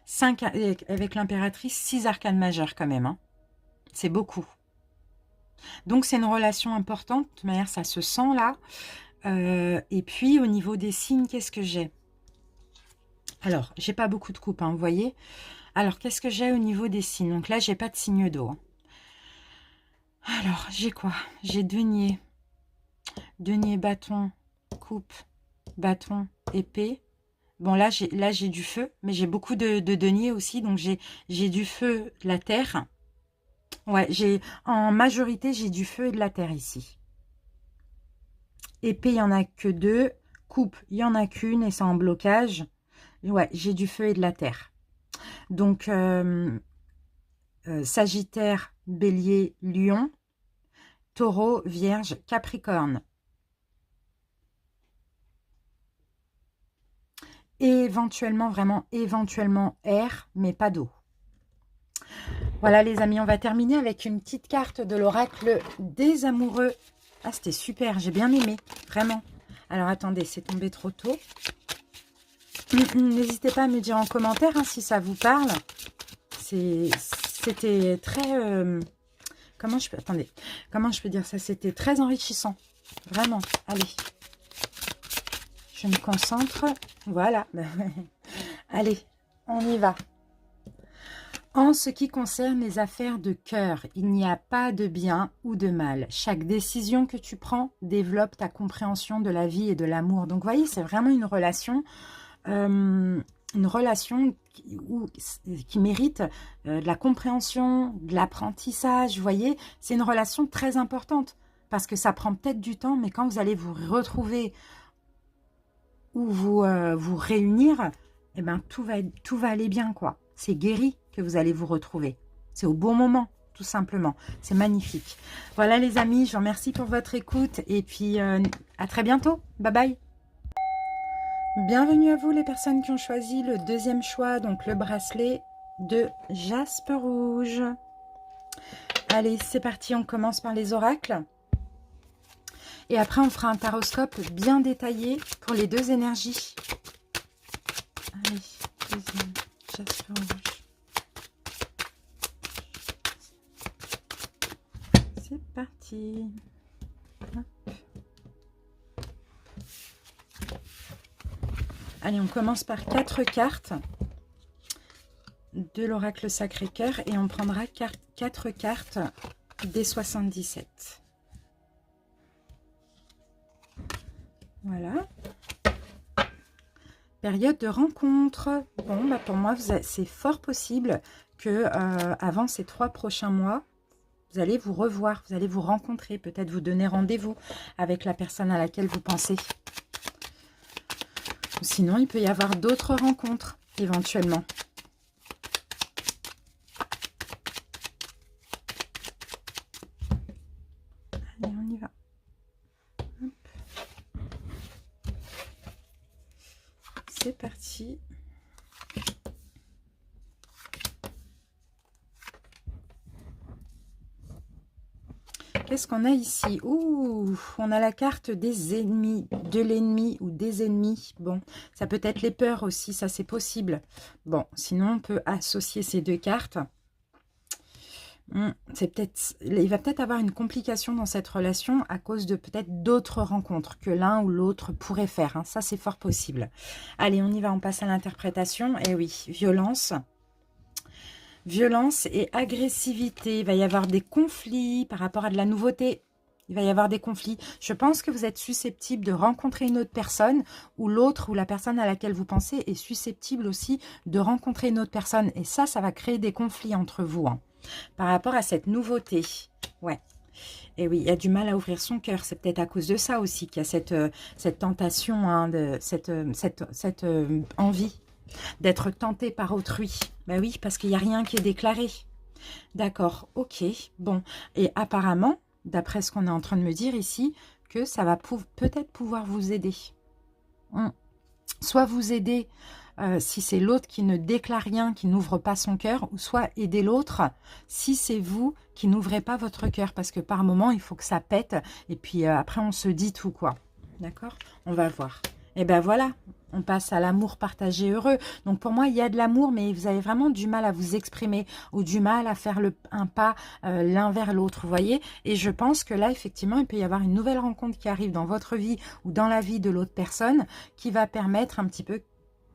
5 avec l'impératrice, 6 arcanes majeures quand même. Hein. C'est beaucoup. Donc, c'est une relation importante. De toute manière, ça se sent là. Et puis, au niveau des signes, qu'est-ce que j'ai? Alors, j'ai pas beaucoup de coupes, hein, vous voyez. Alors, qu'est-ce que j'ai au niveau des signes? Donc là, j'ai pas de signe d'eau. Hein. Alors, j'ai quoi? J'ai denier, bâton, coupe, bâton, épée. Bon, là, j'ai du feu, mais j'ai beaucoup de denier aussi. Donc, j'ai du feu, de la terre. Ouais, en majorité, j'ai du feu et de la terre ici. Épée, il n'y en a que 2. Coupe, il n'y en a qu'une et c'est en blocage. Ouais, j'ai du feu et de la terre. Donc, Sagittaire, Bélier, Lion, Taureau, Vierge, Capricorne. Et éventuellement, vraiment éventuellement air, mais pas d'eau. Voilà les amis, on va terminer avec une petite carte de l'oracle des amoureux. Ah, c'était super, j'ai bien aimé, vraiment. Alors attendez, c'est tombé trop tôt. N'hésitez pas à me dire en commentaire hein, si ça vous parle. C'était très... comment je peux dire ça? C'était très enrichissant. Vraiment. Allez. Je me concentre. Voilà. Allez, on y va. En ce qui concerne les affaires de cœur, il n'y a pas de bien ou de mal. Chaque décision que tu prends développe ta compréhension de la vie et de l'amour. Donc, vous voyez, c'est vraiment une relation qui mérite de la compréhension, de l'apprentissage, vous voyez, c'est une relation très importante parce que ça prend peut-être du temps, mais quand vous allez vous retrouver ou vous réunir, eh ben, tout va aller bien, quoi. C'est guéri que vous allez vous retrouver. C'est au bon moment, tout simplement. C'est magnifique. Voilà les amis, je vous remercie pour votre écoute et puis à très bientôt. Bye bye. Bienvenue à vous les personnes qui ont choisi le deuxième choix, donc le bracelet de jaspe rouge. Allez, c'est parti, on commence par les oracles. Et après, on fera un taroscope bien détaillé pour les deux énergies. Allez, deuxième, jaspe rouge. C'est parti. Hop. Allez, on commence par 4 cartes de l'oracle Sacré-Cœur et on prendra 4 cartes des 77. Voilà. Période de rencontre. Bon, bah pour moi, c'est fort possible que avant ces 3 prochains mois, vous allez vous revoir, vous allez vous rencontrer, peut-être vous donner rendez-vous avec la personne à laquelle vous pensez. Sinon, il peut y avoir d'autres rencontres, éventuellement. Allez, on y va. Hop. C'est parti. Qu'est-ce qu'on a ici? Ouh, on a la carte des ennemis, de l'ennemi ou des ennemis. Bon, ça peut être les peurs aussi, ça c'est possible. Bon, sinon on peut associer ces 2 cartes. C'est peut-être, il va peut-être avoir une complication dans cette relation à cause de peut-être d'autres rencontres que l'un ou l'autre pourrait faire, hein. Ça, c'est fort possible. Allez, on y va, on passe à l'interprétation. Eh oui, violence. Violence et agressivité. Il va y avoir des conflits par rapport à de la nouveauté. Il va y avoir des conflits. Je pense que vous êtes susceptible de rencontrer une autre personne ou l'autre ou la personne à laquelle vous pensez est susceptible aussi de rencontrer une autre personne. Et ça va créer des conflits entre vous, hein, par rapport à cette nouveauté. Ouais. Et oui, il y a du mal à ouvrir son cœur. C'est peut-être à cause de ça aussi qu'il y a cette tentation, hein, cette envie d'être tenté par autrui. Ben oui, parce qu'il n'y a rien qui est déclaré. D'accord, ok, bon. Et apparemment, d'après ce qu'on est en train de me dire ici, que ça va peut-être pouvoir vous aider. Soit vous aider si c'est l'autre qui ne déclare rien, qui n'ouvre pas son cœur, ou soit aider l'autre si c'est vous qui n'ouvrez pas votre cœur. Parce que par moment, il faut que ça pète. Et puis après, on se dit tout, quoi. D'accord? On va voir. Et ben voilà, on passe à l'amour partagé heureux. Donc pour moi, il y a de l'amour, mais vous avez vraiment du mal à vous exprimer ou du mal à faire un pas l'un vers l'autre, vous voyez. Et je pense que là, effectivement, il peut y avoir une nouvelle rencontre qui arrive dans votre vie ou dans la vie de l'autre personne qui va permettre un petit peu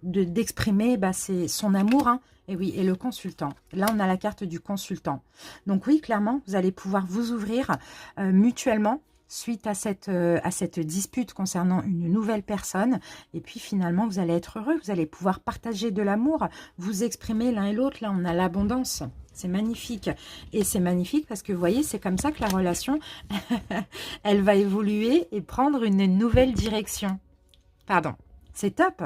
d'exprimer c'est son amour, hein. Et oui, et le consultant. Là, on a la carte du consultant. Donc oui, clairement, vous allez pouvoir vous ouvrir mutuellement suite à cette dispute concernant une nouvelle personne. Et puis finalement, vous allez être heureux. Vous allez pouvoir partager de l'amour, vous exprimer l'un et l'autre. Là, on a l'abondance. C'est magnifique. Et c'est magnifique parce que vous voyez, c'est comme ça que la relation, elle va évoluer et prendre une nouvelle direction. Pardon. C'est top.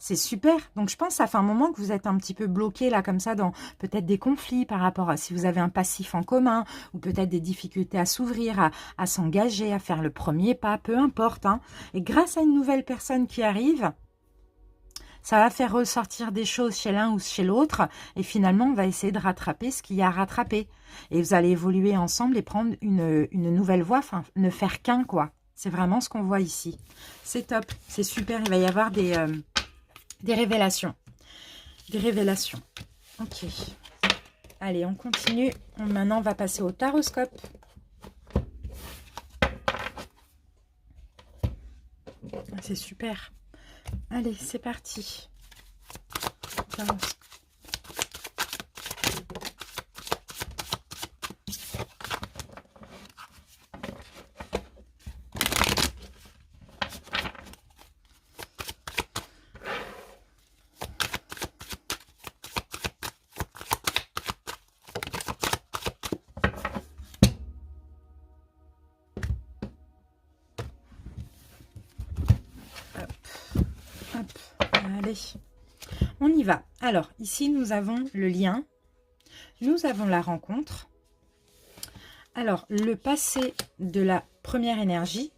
C'est super. Donc, je pense que ça fait un moment que vous êtes un petit peu bloqué là, comme ça, dans peut-être des conflits par rapport à si vous avez un passif en commun ou peut-être des difficultés à s'ouvrir, à s'engager, à faire le premier pas, peu importe, hein. Et grâce à une nouvelle personne qui arrive, ça va faire ressortir des choses chez l'un ou chez l'autre. Et finalement, on va essayer de rattraper ce qu'il y a à rattraper. Et vous allez évoluer ensemble et prendre une nouvelle voie, enfin, ne faire qu'un, quoi. C'est vraiment ce qu'on voit ici. C'est top, c'est super. Il va y avoir des révélations. Des révélations. Ok. Allez, on continue. Maintenant, on va passer au taroscope. C'est super. Allez, c'est parti. Taroscope. Allez, on y va. Alors, ici, nous avons le lien. Nous avons la rencontre. Alors, le passé de la première énergie.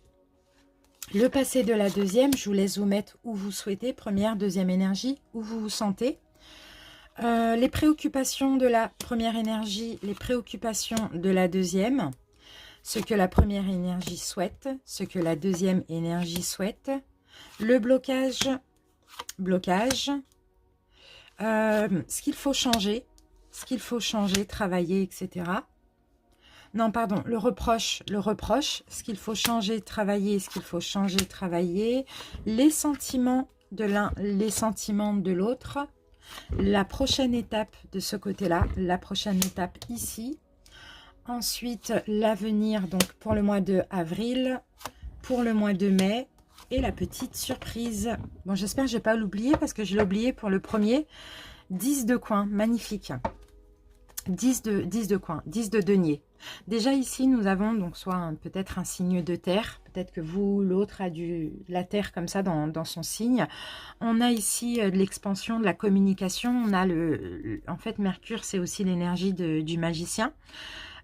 Le passé de la deuxième, je vous laisse vous mettre où vous souhaitez. Première, deuxième énergie, où vous vous sentez. Les préoccupations de la première énergie, les préoccupations de la deuxième. Ce que la première énergie souhaite, ce que la deuxième énergie souhaite. Le blocage, ce qu'il faut changer, travailler, etc. Non, pardon, le reproche, ce qu'il faut changer, travailler, ce qu'il faut changer, travailler, les sentiments de l'un, les sentiments de l'autre, la prochaine étape de ce côté-là, la prochaine étape ici, ensuite l'avenir, donc pour le mois de avril, pour le mois de mai, et la petite surprise. Bon, j'espère que je ne vais pas l'oublier parce que je l'ai oublié pour le premier. 10 de coin, magnifique. 10 de coin, 10 de denier. Déjà ici, nous avons donc soit peut-être un signe de terre. Peut-être que vous, l'autre, a la terre comme ça dans son signe. On a ici de l'expansion, de la communication. On a en fait, Mercure, c'est aussi l'énergie du magicien.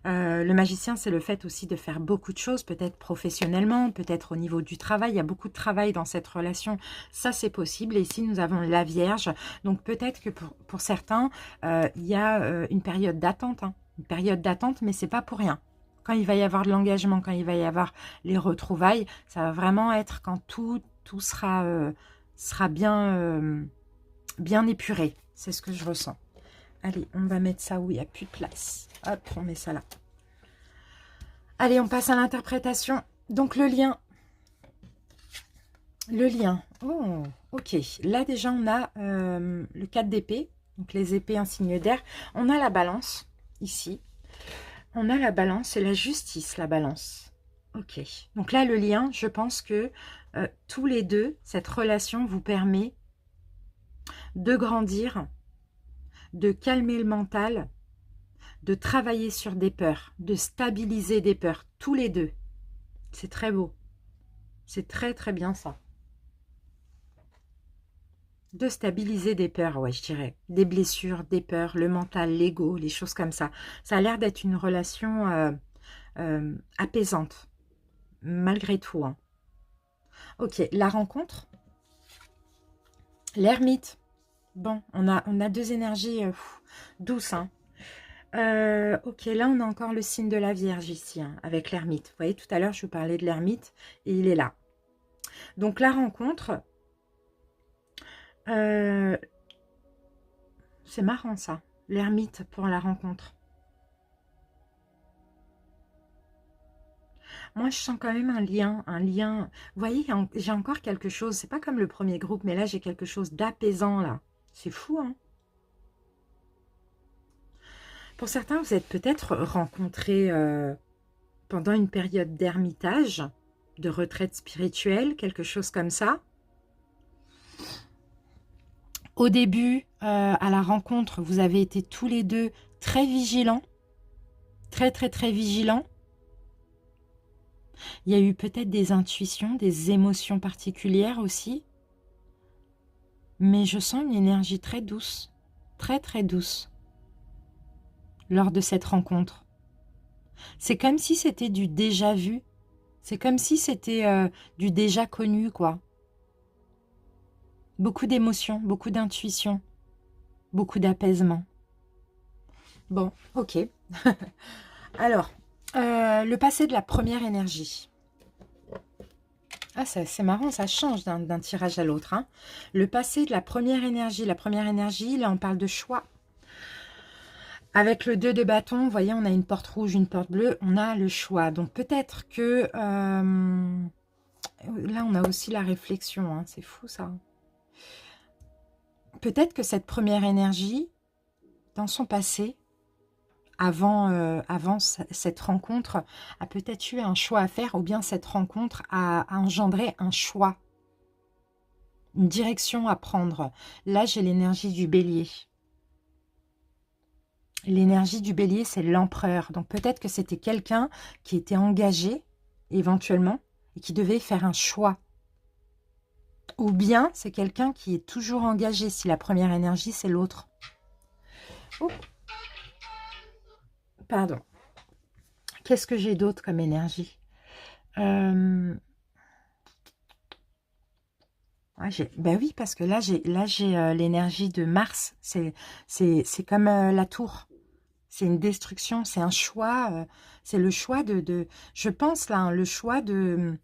Le magicien, c'est le fait aussi de faire beaucoup de choses, peut-être professionnellement, peut-être au niveau du travail. Il y a beaucoup de travail dans cette relation. Ça, c'est possible. Et ici, nous avons la Vierge. Donc, peut-être que pour certains, il y a une période d'attente. Hein. Une période d'attente, mais c'est pas pour rien. Quand il va y avoir de l'engagement, quand il va y avoir les retrouvailles, ça va vraiment être quand tout sera bien épuré. C'est ce que je ressens. Allez, on va mettre ça où il n'y a plus de place. Hop, on met ça là. Allez, on passe à l'interprétation. Donc, le lien. Le lien. Oh, ok. Là, déjà, on a le 4 d'épée. Donc, les épées, un signe d'air. On a la balance, ici. On a la balance et la justice, la balance. Ok. Donc là, le lien, je pense que tous les deux, cette relation vous permet de grandir, de calmer le mental, de travailler sur des peurs, de stabiliser des peurs, tous les deux. C'est très beau. C'est très, très bien ça. De stabiliser des peurs, ouais, je dirais. Des blessures, des peurs, le mental, l'ego, les choses comme ça. Ça a l'air d'être une relation apaisante, malgré tout. Hein. Ok, la rencontre. L'ermite. Bon, on a deux énergies douces. Hein. Ok, là, on a encore le signe de la Vierge ici, hein, avec l'ermite. Vous voyez, tout à l'heure, je vous parlais de l'ermite et il est là. Donc, la rencontre, c'est marrant ça, l'ermite pour la rencontre. Moi, je sens quand même un lien, Vous voyez, j'ai encore quelque chose, c'est pas comme le premier groupe, mais là, j'ai quelque chose d'apaisant, là. C'est fou, hein. Pour certains, vous êtes peut-être rencontrés pendant une période d'ermitage, de retraite spirituelle, quelque chose comme ça. Au début, à la rencontre, vous avez été tous les deux très vigilants, très, très, très vigilants. Il y a eu peut-être des intuitions, des émotions particulières aussi. Mais je sens une énergie très douce, très très douce, lors de cette rencontre. C'est comme si c'était du déjà vu. C'est comme si c'était du déjà connu, quoi. Beaucoup d'émotions, beaucoup d'intuition, beaucoup d'apaisement. Bon, ok. Alors, le passé de la première énergie. Ah, c'est marrant, ça change d'un tirage à l'autre. Hein. Le passé de la première énergie, là, on parle de choix. Avec le 2 de bâton, vous voyez, on a une porte rouge, une porte bleue, on a le choix. Donc peut-être que... là, on a aussi la réflexion, hein, c'est fou ça. Peut-être que cette première énergie, dans son passé, avant cette rencontre, a peut-être eu un choix à faire, ou bien cette rencontre a engendré un choix, une direction à prendre. Là, j'ai l'énergie du bélier. L'énergie du bélier, c'est l'empereur. Donc peut-être que c'était quelqu'un qui était engagé, éventuellement, et qui devait faire un choix. Ou bien c'est quelqu'un qui est toujours engagé, si la première énergie, c'est l'autre. Oh, pardon. Qu'est-ce que j'ai d'autre comme énergie Ben oui, parce que là, j'ai l'énergie de Mars. C'est comme la tour. C'est une destruction, c'est un choix. C'est le choix je pense là, hein, le choix de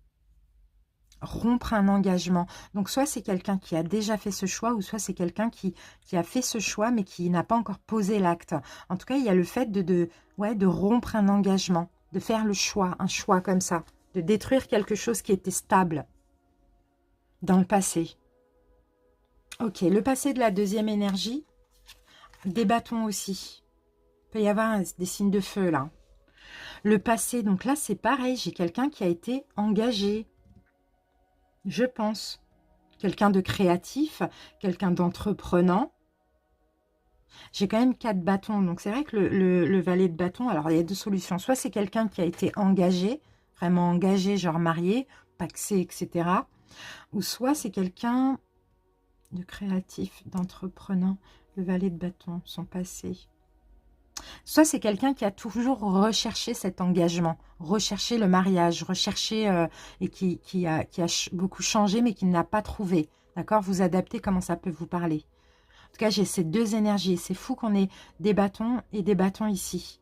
rompre un engagement. Donc, soit c'est quelqu'un qui a déjà fait ce choix, ou soit c'est quelqu'un qui a fait ce choix, mais qui n'a pas encore posé l'acte. En tout cas, il y a le fait de rompre un engagement, de faire le choix, un choix comme ça, de détruire quelque chose qui était stable dans le passé. Ok, le passé de la deuxième énergie, des bâtons aussi. Il peut y avoir des signes de feu, là. Le passé, donc là, c'est pareil, j'ai quelqu'un qui a été engagé, je pense. Quelqu'un de créatif, quelqu'un d'entreprenant. J'ai quand même 4 bâtons, donc c'est vrai que le valet de bâton, alors il y a deux solutions. Soit c'est quelqu'un qui a été engagé, vraiment engagé, genre marié, pacsé, etc. Ou soit c'est quelqu'un de créatif, d'entreprenant. Le valet de bâton, son passé. Soit c'est quelqu'un qui a toujours recherché cet engagement, recherché le mariage, recherché et qui a beaucoup changé mais qui n'a pas trouvé. D'accord? Vous adaptez comment ça peut vous parler. En tout cas, j'ai ces deux énergies. C'est fou qu'on ait des bâtons et des bâtons ici.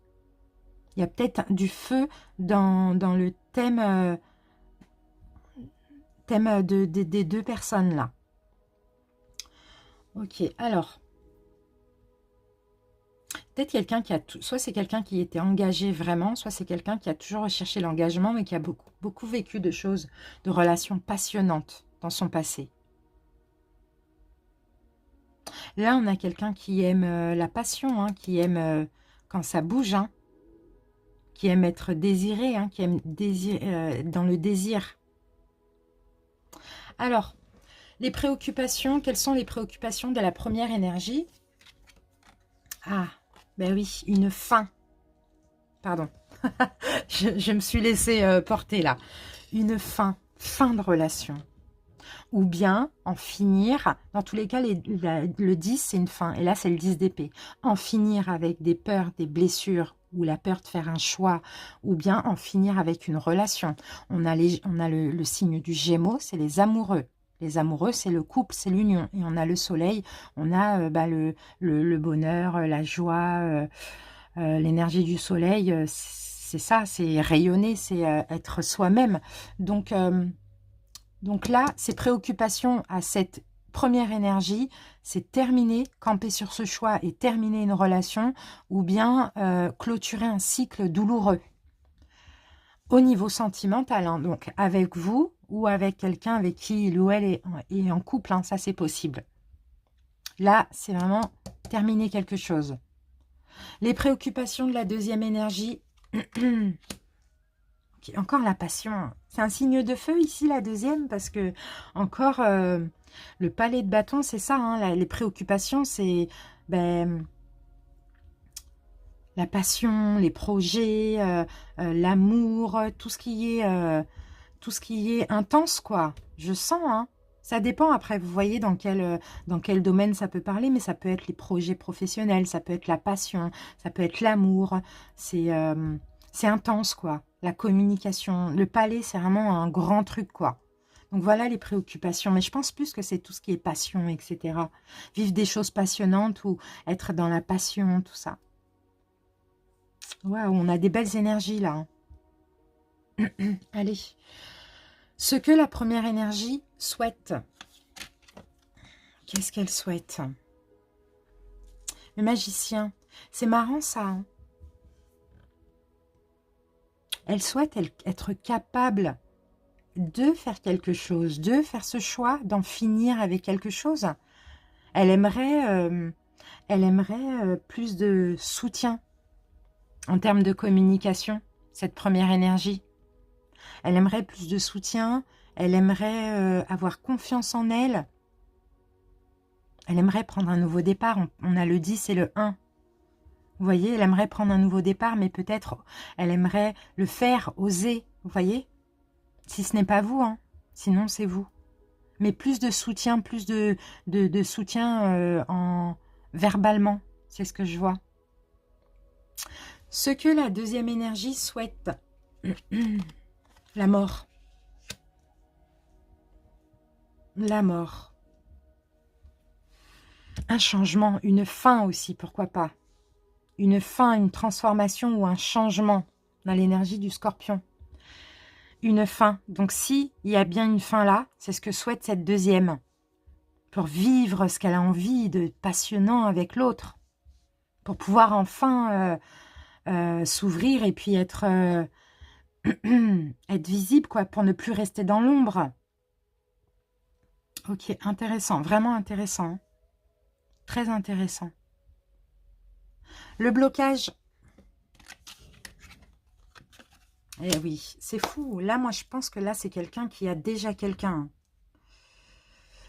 Il y a peut-être du feu dans le thème, des deux personnes là. Ok, alors. Peut-être quelqu'un qui a... Soit c'est quelqu'un qui était engagé vraiment, soit c'est quelqu'un qui a toujours recherché l'engagement, mais qui a beaucoup vécu de choses, de relations passionnantes dans son passé. Là, on a quelqu'un qui aime la passion, hein, qui aime quand ça bouge, hein, qui aime être désiré, hein, qui aime dans le désir. Alors, les préoccupations, quelles sont les préoccupations de la première énergie? Ah, ben oui, une fin. Pardon, je me suis laissée porter là. Une fin de relation. Ou bien en finir, dans tous les cas, le 10, c'est une fin. Et là, c'est le 10 d'épée. En finir avec des peurs, des blessures, ou la peur de faire un choix, ou bien en finir avec une relation. On a le signe du Gémeaux, c'est les amoureux. Les amoureux, c'est le couple, c'est l'union. Et on a le soleil, on a le bonheur, la joie, l'énergie du soleil. C'est ça, c'est rayonner, c'est être soi-même. Donc là, ces préoccupations à cette première énergie, c'est terminer, camper sur ce choix et terminer une relation, ou bien clôturer un cycle douloureux. Au niveau sentimental, hein, donc avec vous ou avec quelqu'un avec qui il ou elle est en couple, hein, ça c'est possible. Là, c'est vraiment terminer quelque chose. Les préoccupations de la deuxième énergie... Encore la passion. C'est un signe de feu ici, la deuxième, parce que encore le palais de bâton, c'est ça. Hein, les préoccupations, c'est la passion, les projets, l'amour, tout ce qui est intense, quoi. Je sens, hein. Ça dépend après, vous voyez dans quel domaine ça peut parler, mais ça peut être les projets professionnels, ça peut être la passion, ça peut être l'amour. C'est intense, quoi. La communication, le palais, c'est vraiment un grand truc, quoi. Donc voilà les préoccupations. Mais je pense plus que c'est tout ce qui est passion, etc. Vivre des choses passionnantes ou être dans la passion, tout ça. Waouh, on a des belles énergies, là. Allez. Ce que la première énergie souhaite. Qu'est-ce qu'elle souhaite? Le magicien. C'est marrant, ça, hein. Elle souhaite être capable de faire quelque chose, de faire ce choix, d'en finir avec quelque chose. Elle aimerait plus de soutien en termes de communication, cette première énergie. Elle aimerait plus de soutien, elle aimerait avoir confiance en elle. Elle aimerait prendre un nouveau départ. On a le 10 et le 1. Vous voyez, elle aimerait prendre un nouveau départ, mais peut-être elle aimerait le faire, oser. Vous voyez? Si ce n'est pas vous, hein. Sinon c'est vous. Mais plus de soutien, plus de soutien verbalement. C'est ce que je vois. Ce que la deuxième énergie souhaite. La mort. La mort. Un changement, une fin aussi, pourquoi pas. Une fin, une transformation ou un changement dans l'énergie du Scorpion. Une fin. Donc si il y a bien une fin là, c'est ce que souhaite cette deuxième. Pour vivre ce qu'elle a envie de passionnant avec l'autre. Pour pouvoir enfin s'ouvrir et puis être visible, quoi, pour ne plus rester dans l'ombre. Ok, intéressant, vraiment intéressant. Très intéressant. Le blocage. Eh oui, c'est fou. Là, moi, je pense que là, c'est quelqu'un qui a déjà quelqu'un.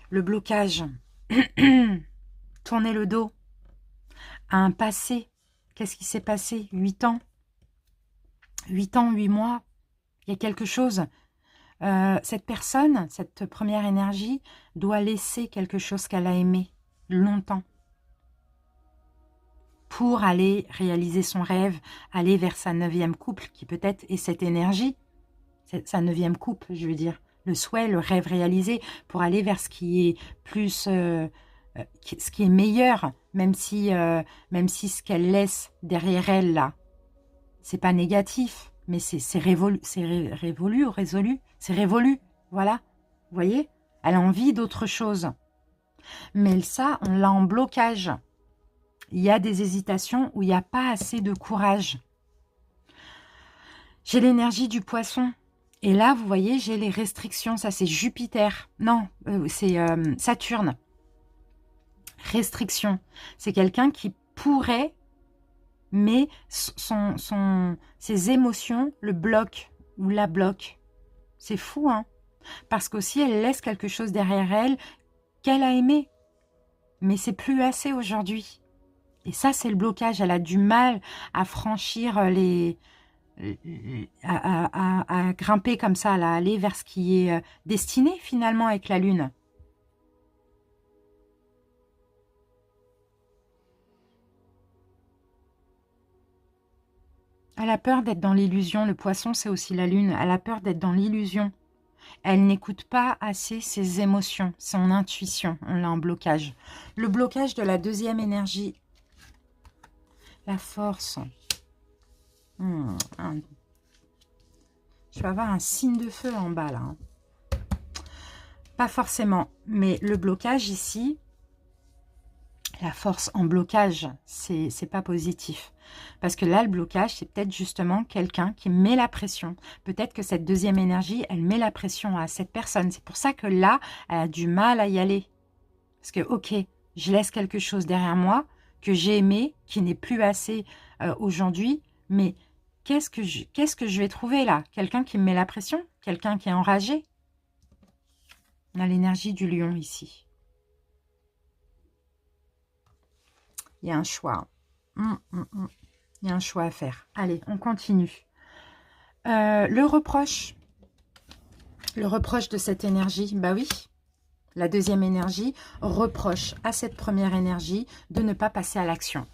Le blocage. Tourner le dos à un passé. Qu'est-ce qui s'est passé? 8 ans. 8 ans, 8 mois. Il y a quelque chose. Cette personne, cette première énergie, doit laisser quelque chose qu'elle a aimé longtemps. Pour aller réaliser son rêve, aller vers sa 9e couple, qui peut-être est cette énergie, sa 9e couple, je veux dire, le souhait, le rêve réalisé, pour aller vers ce qui est plus, ce qui est meilleur, même si ce qu'elle laisse derrière elle, là, c'est pas négatif, mais c'est révolu, ou résolu, c'est révolu, voilà, vous voyez, elle a envie d'autre chose, mais ça, on l'a en blocage. il y a des hésitations où il n'y a pas assez de courage. J'ai l'énergie du poisson. Et là, vous voyez, j'ai les restrictions. Ça, c'est Jupiter. Non, c'est Saturne. Restriction. C'est quelqu'un qui pourrait, mais ses émotions le bloquent ou la bloquent. C'est fou, hein? Parce qu'aussi, elle laisse quelque chose derrière elle qu'elle a aimé. Mais c'est plus assez aujourd'hui. Et ça, c'est le blocage. Elle a du mal à franchir à grimper comme ça, à aller vers ce qui est destiné finalement avec la Lune. Elle a peur d'être dans l'illusion. Le poisson, c'est aussi la Lune. Elle a peur d'être dans l'illusion. Elle n'écoute pas assez ses émotions, son intuition. On l'a en blocage. Le blocage de la deuxième énergie. La force. Je vais avoir un signe de feu en bas, là. Pas forcément, mais le blocage ici, la force en blocage, c'est pas positif. Parce que là, le blocage, c'est peut-être justement quelqu'un qui met la pression. Peut-être que cette deuxième énergie, elle met la pression à cette personne. C'est pour ça que là, elle a du mal à y aller. Parce que, ok, je laisse quelque chose derrière moi que j'ai aimé, qui n'est plus assez aujourd'hui, mais qu'est-ce que je vais trouver là? Quelqu'un qui me met la pression? Quelqu'un qui est enragé? On a l'énergie du lion ici. Il y a un choix. Il y a un choix à faire. Allez, on continue. Le reproche. Le reproche de cette énergie, bah oui. La deuxième énergie reproche à cette première énergie de ne pas passer à l'action.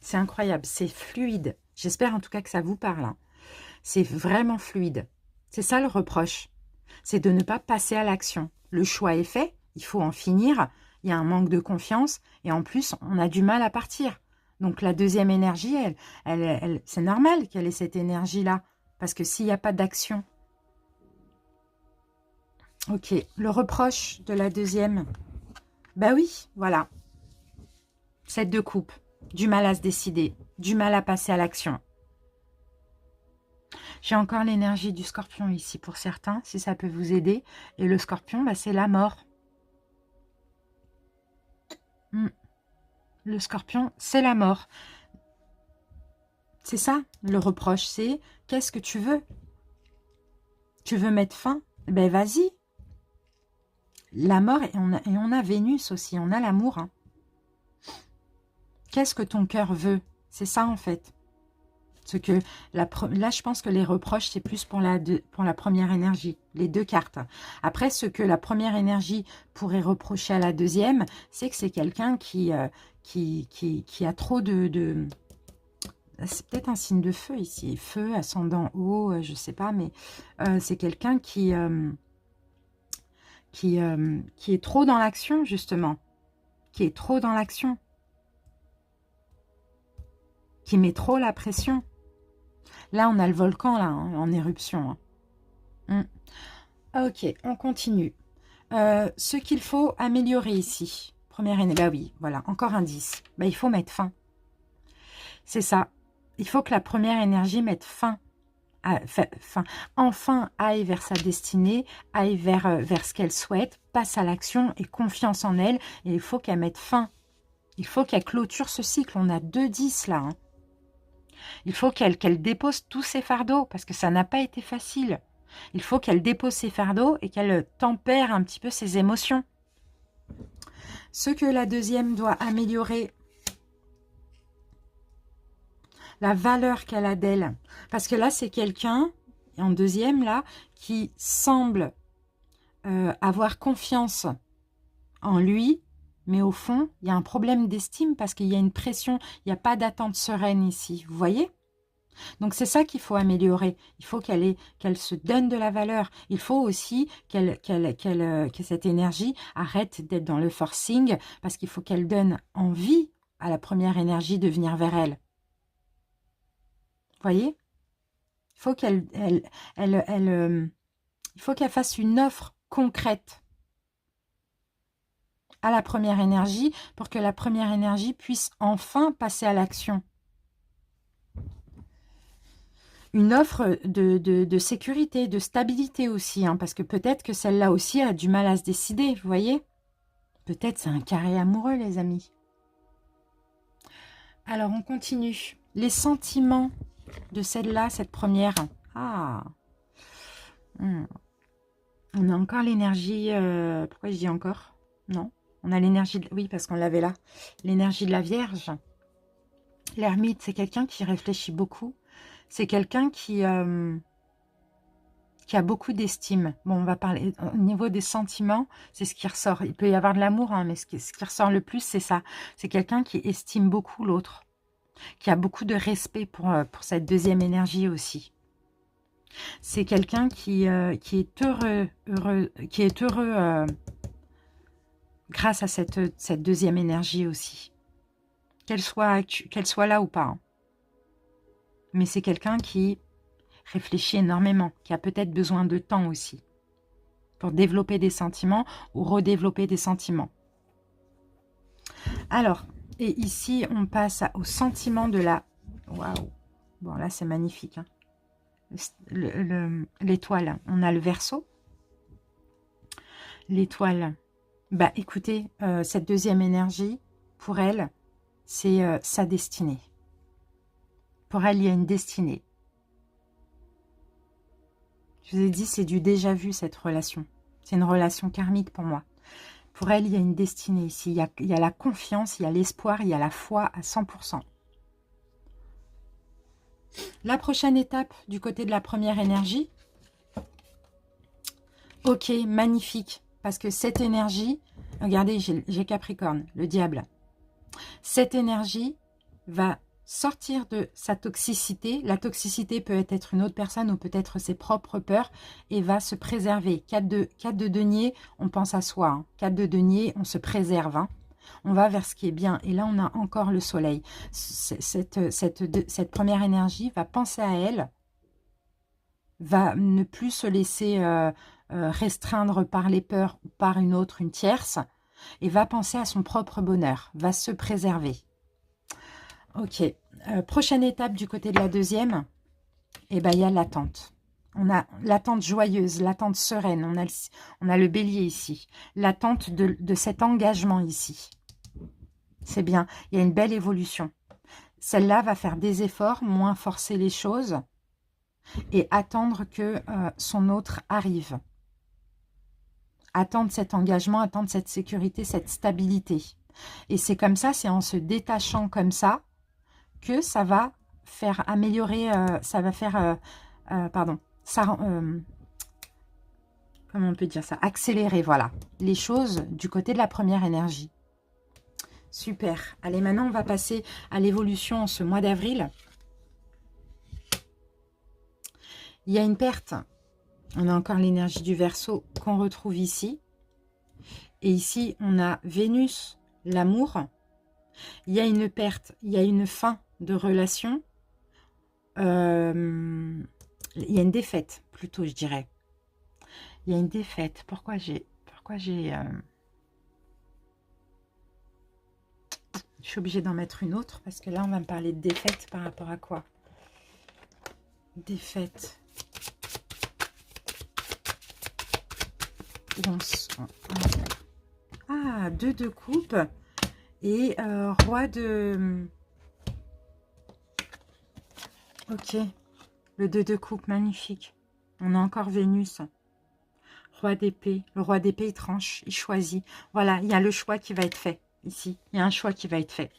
C'est incroyable, c'est fluide. J'espère en tout cas que ça vous parle. Hein. C'est vraiment fluide. C'est ça le reproche. C'est de ne pas passer à l'action. Le choix est fait, il faut en finir. Il y a un manque de confiance et en plus, on a du mal à partir. Donc la deuxième énergie, c'est normal qu'elle ait cette énergie-là. Parce que s'il n'y a pas d'action. Ok, le reproche de la deuxième. Bah oui, voilà. 7 de coupe. Du mal à se décider. Du mal à passer à l'action. J'ai encore l'énergie du scorpion ici pour certains, si ça peut vous aider. Et le scorpion, bah, c'est la mort. Le scorpion, c'est la mort. C'est ça, le reproche, c'est qu'est-ce que tu veux? Tu veux mettre fin? Ben vas-y. La mort, et on a Vénus aussi, on a l'amour. Hein. Qu'est-ce que ton cœur veut? C'est ça en fait. Ce que là, je pense que les reproches, c'est plus pour la première énergie, les deux cartes. Après, ce que la première énergie pourrait reprocher à la deuxième, c'est que c'est quelqu'un qui a trop de... C'est peut-être un signe de feu ici. Feu, ascendant eau, je ne sais pas, mais c'est quelqu'un qui est trop dans l'action, justement. Qui est trop dans l'action. Qui met trop la pression. Là, on a le volcan là, hein, en éruption. Hein. Ok, on continue. Ce qu'il faut améliorer ici. Première année, bah oui, voilà, encore un 10. Bah, il faut mettre fin. C'est ça. Il faut que la première énergie mette fin. Enfin aille vers sa destinée, aille vers ce qu'elle souhaite, passe à l'action et confiance en elle. Et il faut qu'elle mette fin. Il faut qu'elle clôture ce cycle. On a 2 10 là. Hein. Il faut qu'elle dépose tous ses fardeaux parce que ça n'a pas été facile. Il faut qu'elle dépose ses fardeaux et qu'elle tempère un petit peu ses émotions. Ce que la deuxième doit améliorer, la valeur qu'elle a d'elle. Parce que là, c'est quelqu'un, en deuxième, là, qui semble avoir confiance en lui, mais au fond, il y a un problème d'estime parce qu'il y a une pression, il n'y a pas d'attente sereine ici. Vous voyez ? Donc, c'est ça qu'il faut améliorer. Il faut qu'elle se donne de la valeur. Il faut aussi que cette énergie arrête d'être dans le forcing parce qu'il faut qu'elle donne envie à la première énergie de venir vers elle. Vous voyez? Il faut il faut qu'elle fasse une offre concrète. à la première énergie pour que la première énergie puisse enfin passer à l'action. Une offre de sécurité, de stabilité aussi, hein, parce que peut-être que celle-là aussi a du mal à se décider, vous voyez? Peut-être c'est un carré amoureux, les amis. Alors, on continue. Les sentiments de celle-là, cette première. Ah, on a encore l'énergie... pourquoi je dis encore? Non, on a l'énergie... Oui, parce qu'on l'avait là. L'énergie de la Vierge. L'ermite, c'est quelqu'un qui réfléchit beaucoup. C'est quelqu'un qui a beaucoup d'estime. Bon, on va parler au niveau des sentiments, c'est ce qui ressort. Il peut y avoir de l'amour, hein, mais ce qui ressort le plus, c'est ça. C'est quelqu'un qui estime beaucoup l'autre, qui a beaucoup de respect pour cette deuxième énergie aussi. C'est quelqu'un qui est heureux grâce à cette deuxième énergie aussi. Qu'elle soit là ou pas. Hein. Mais c'est quelqu'un qui réfléchit énormément, qui a peut-être besoin de temps aussi pour développer des sentiments ou redévelopper des sentiments. Alors, et ici, on passe au sentiment de la... Waouh! Bon, là, c'est magnifique. Hein. L'étoile, on a le Verseau. L'étoile, bah écoutez, cette deuxième énergie, pour elle, c'est sa destinée. Pour elle, il y a une destinée. Je vous ai dit, c'est du déjà vu, cette relation. C'est une relation karmique pour moi. Pour elle, il y a une destinée ici. Il y a la confiance, il y a l'espoir, il y a la foi à 100%. La prochaine étape du côté de la première énergie. Ok, magnifique. Parce que cette énergie, regardez, j'ai Capricorne, le diable. Cette énergie va sortir de sa toxicité. La toxicité peut être une autre personne ou peut-être ses propres peurs et va se préserver. 4 de denier, on pense à soi. Hein. 4 de denier, on se préserve. Hein. On va vers ce qui est bien. Et là, on a encore le soleil. Cette première énergie va penser à elle, va ne plus se laisser restreindre par les peurs ou par une tierce, et va penser à son propre bonheur, va se préserver. Ok, prochaine étape du côté de la deuxième, et ben, il y a l'attente. On a l'attente joyeuse, l'attente sereine, on a le bélier ici, l'attente de cet engagement ici. C'est bien, il y a une belle évolution. Celle-là va faire des efforts, moins forcer les choses et attendre que son autre arrive. Attendre cet engagement, attendre cette sécurité, cette stabilité. Et c'est comme ça, c'est en se détachant comme ça, que ça va faire améliorer, ça va faire, pardon, ça, comment on peut dire ça, accélérer, voilà, les choses du côté de la première énergie. Super. Allez, maintenant, on va passer à l'évolution en ce mois d'avril. Il y a une perte. On a encore l'énergie du Verseau qu'on retrouve ici. Et ici, on a Vénus, l'amour. Il y a une perte, il y a une fin de relation. Il y a une défaite, plutôt, je dirais. Il y a une défaite. Pourquoi j'ai... Je suis obligée d'en mettre une autre, parce que là, on va me parler de défaite par rapport à quoi? Défaite. Ah, 2 de coupe et roi de... Ok, le 2 de coupe, magnifique. On a encore Vénus. Roi d'épée. Le roi d'épée, il tranche, il choisit. Voilà, il y a le choix qui va être fait ici. Il y a un choix qui va être fait.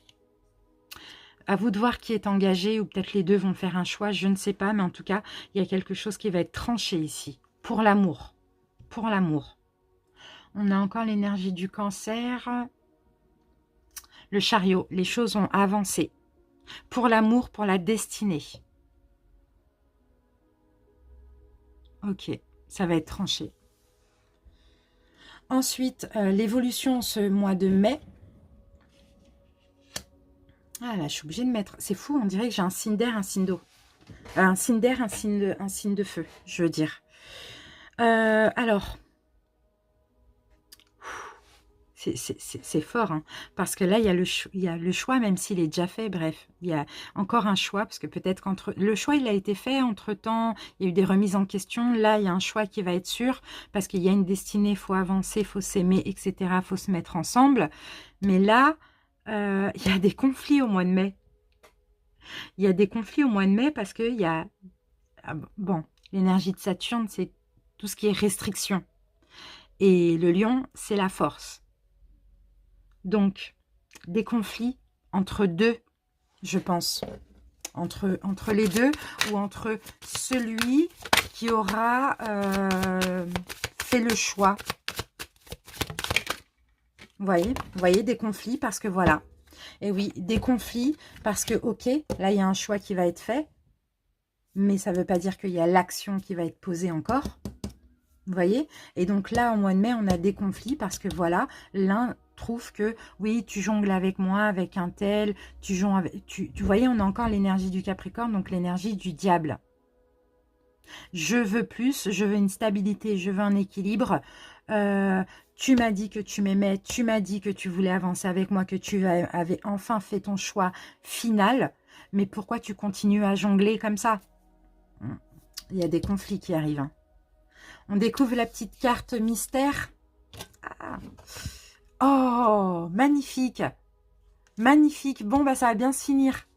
À vous de voir qui est engagé, ou peut-être les deux vont faire un choix, je ne sais pas. Mais en tout cas, il y a quelque chose qui va être tranché ici. Pour l'amour. Pour l'amour. On a encore l'énergie du Cancer. Le chariot. Les choses ont avancé. Pour l'amour, pour la destinée. Ok, ça va être tranché. Ensuite, l'évolution ce mois de mai. Ah là, je suis obligée de mettre... C'est fou, on dirait que j'ai un signe d'air, un signe d'eau. Un signe d'air, un signe de feu, je veux dire. Alors... C'est fort, hein, parce que là, il y a le choix, même s'il est déjà fait. Bref, il y a encore un choix, parce que peut-être qu'entre... Le choix, il a été fait, entre-temps, il y a eu des remises en question. Là, il y a un choix qui va être sûr, parce qu'il y a une destinée, il faut avancer, il faut s'aimer, etc. Il faut se mettre ensemble. Mais là, il y a des conflits au mois de mai. Il y a des conflits au mois de mai, parce qu'il y a... Ah, bon, l'énergie de Saturne, c'est tout ce qui est restriction. Et le lion, c'est la force. Donc, des conflits entre deux, je pense. Entre les deux, ou entre celui qui aura fait le choix. Vous voyez des conflits parce que voilà. Et oui, des conflits parce que, ok, là, il y a un choix qui va être fait. Mais ça ne veut pas dire qu'il y a l'action qui va être posée encore. Vous voyez? Et donc là, au mois de mai, on a des conflits parce que voilà, l'un trouve que oui, tu jongles avec moi, avec un tel, tu jongles avec... Tu voyez, on a encore l'énergie du Capricorne, donc l'énergie du diable. Je veux plus, je veux une stabilité, je veux un équilibre. Tu m'as dit que tu m'aimais, tu m'as dit que tu voulais avancer avec moi, que tu avais enfin fait ton choix final. Mais pourquoi tu continues à jongler comme ça? Il y a des conflits qui arrivent, hein. On découvre la petite carte mystère. Ah. Oh, magnifique. Magnifique. Bon, bah ça va bien se finir.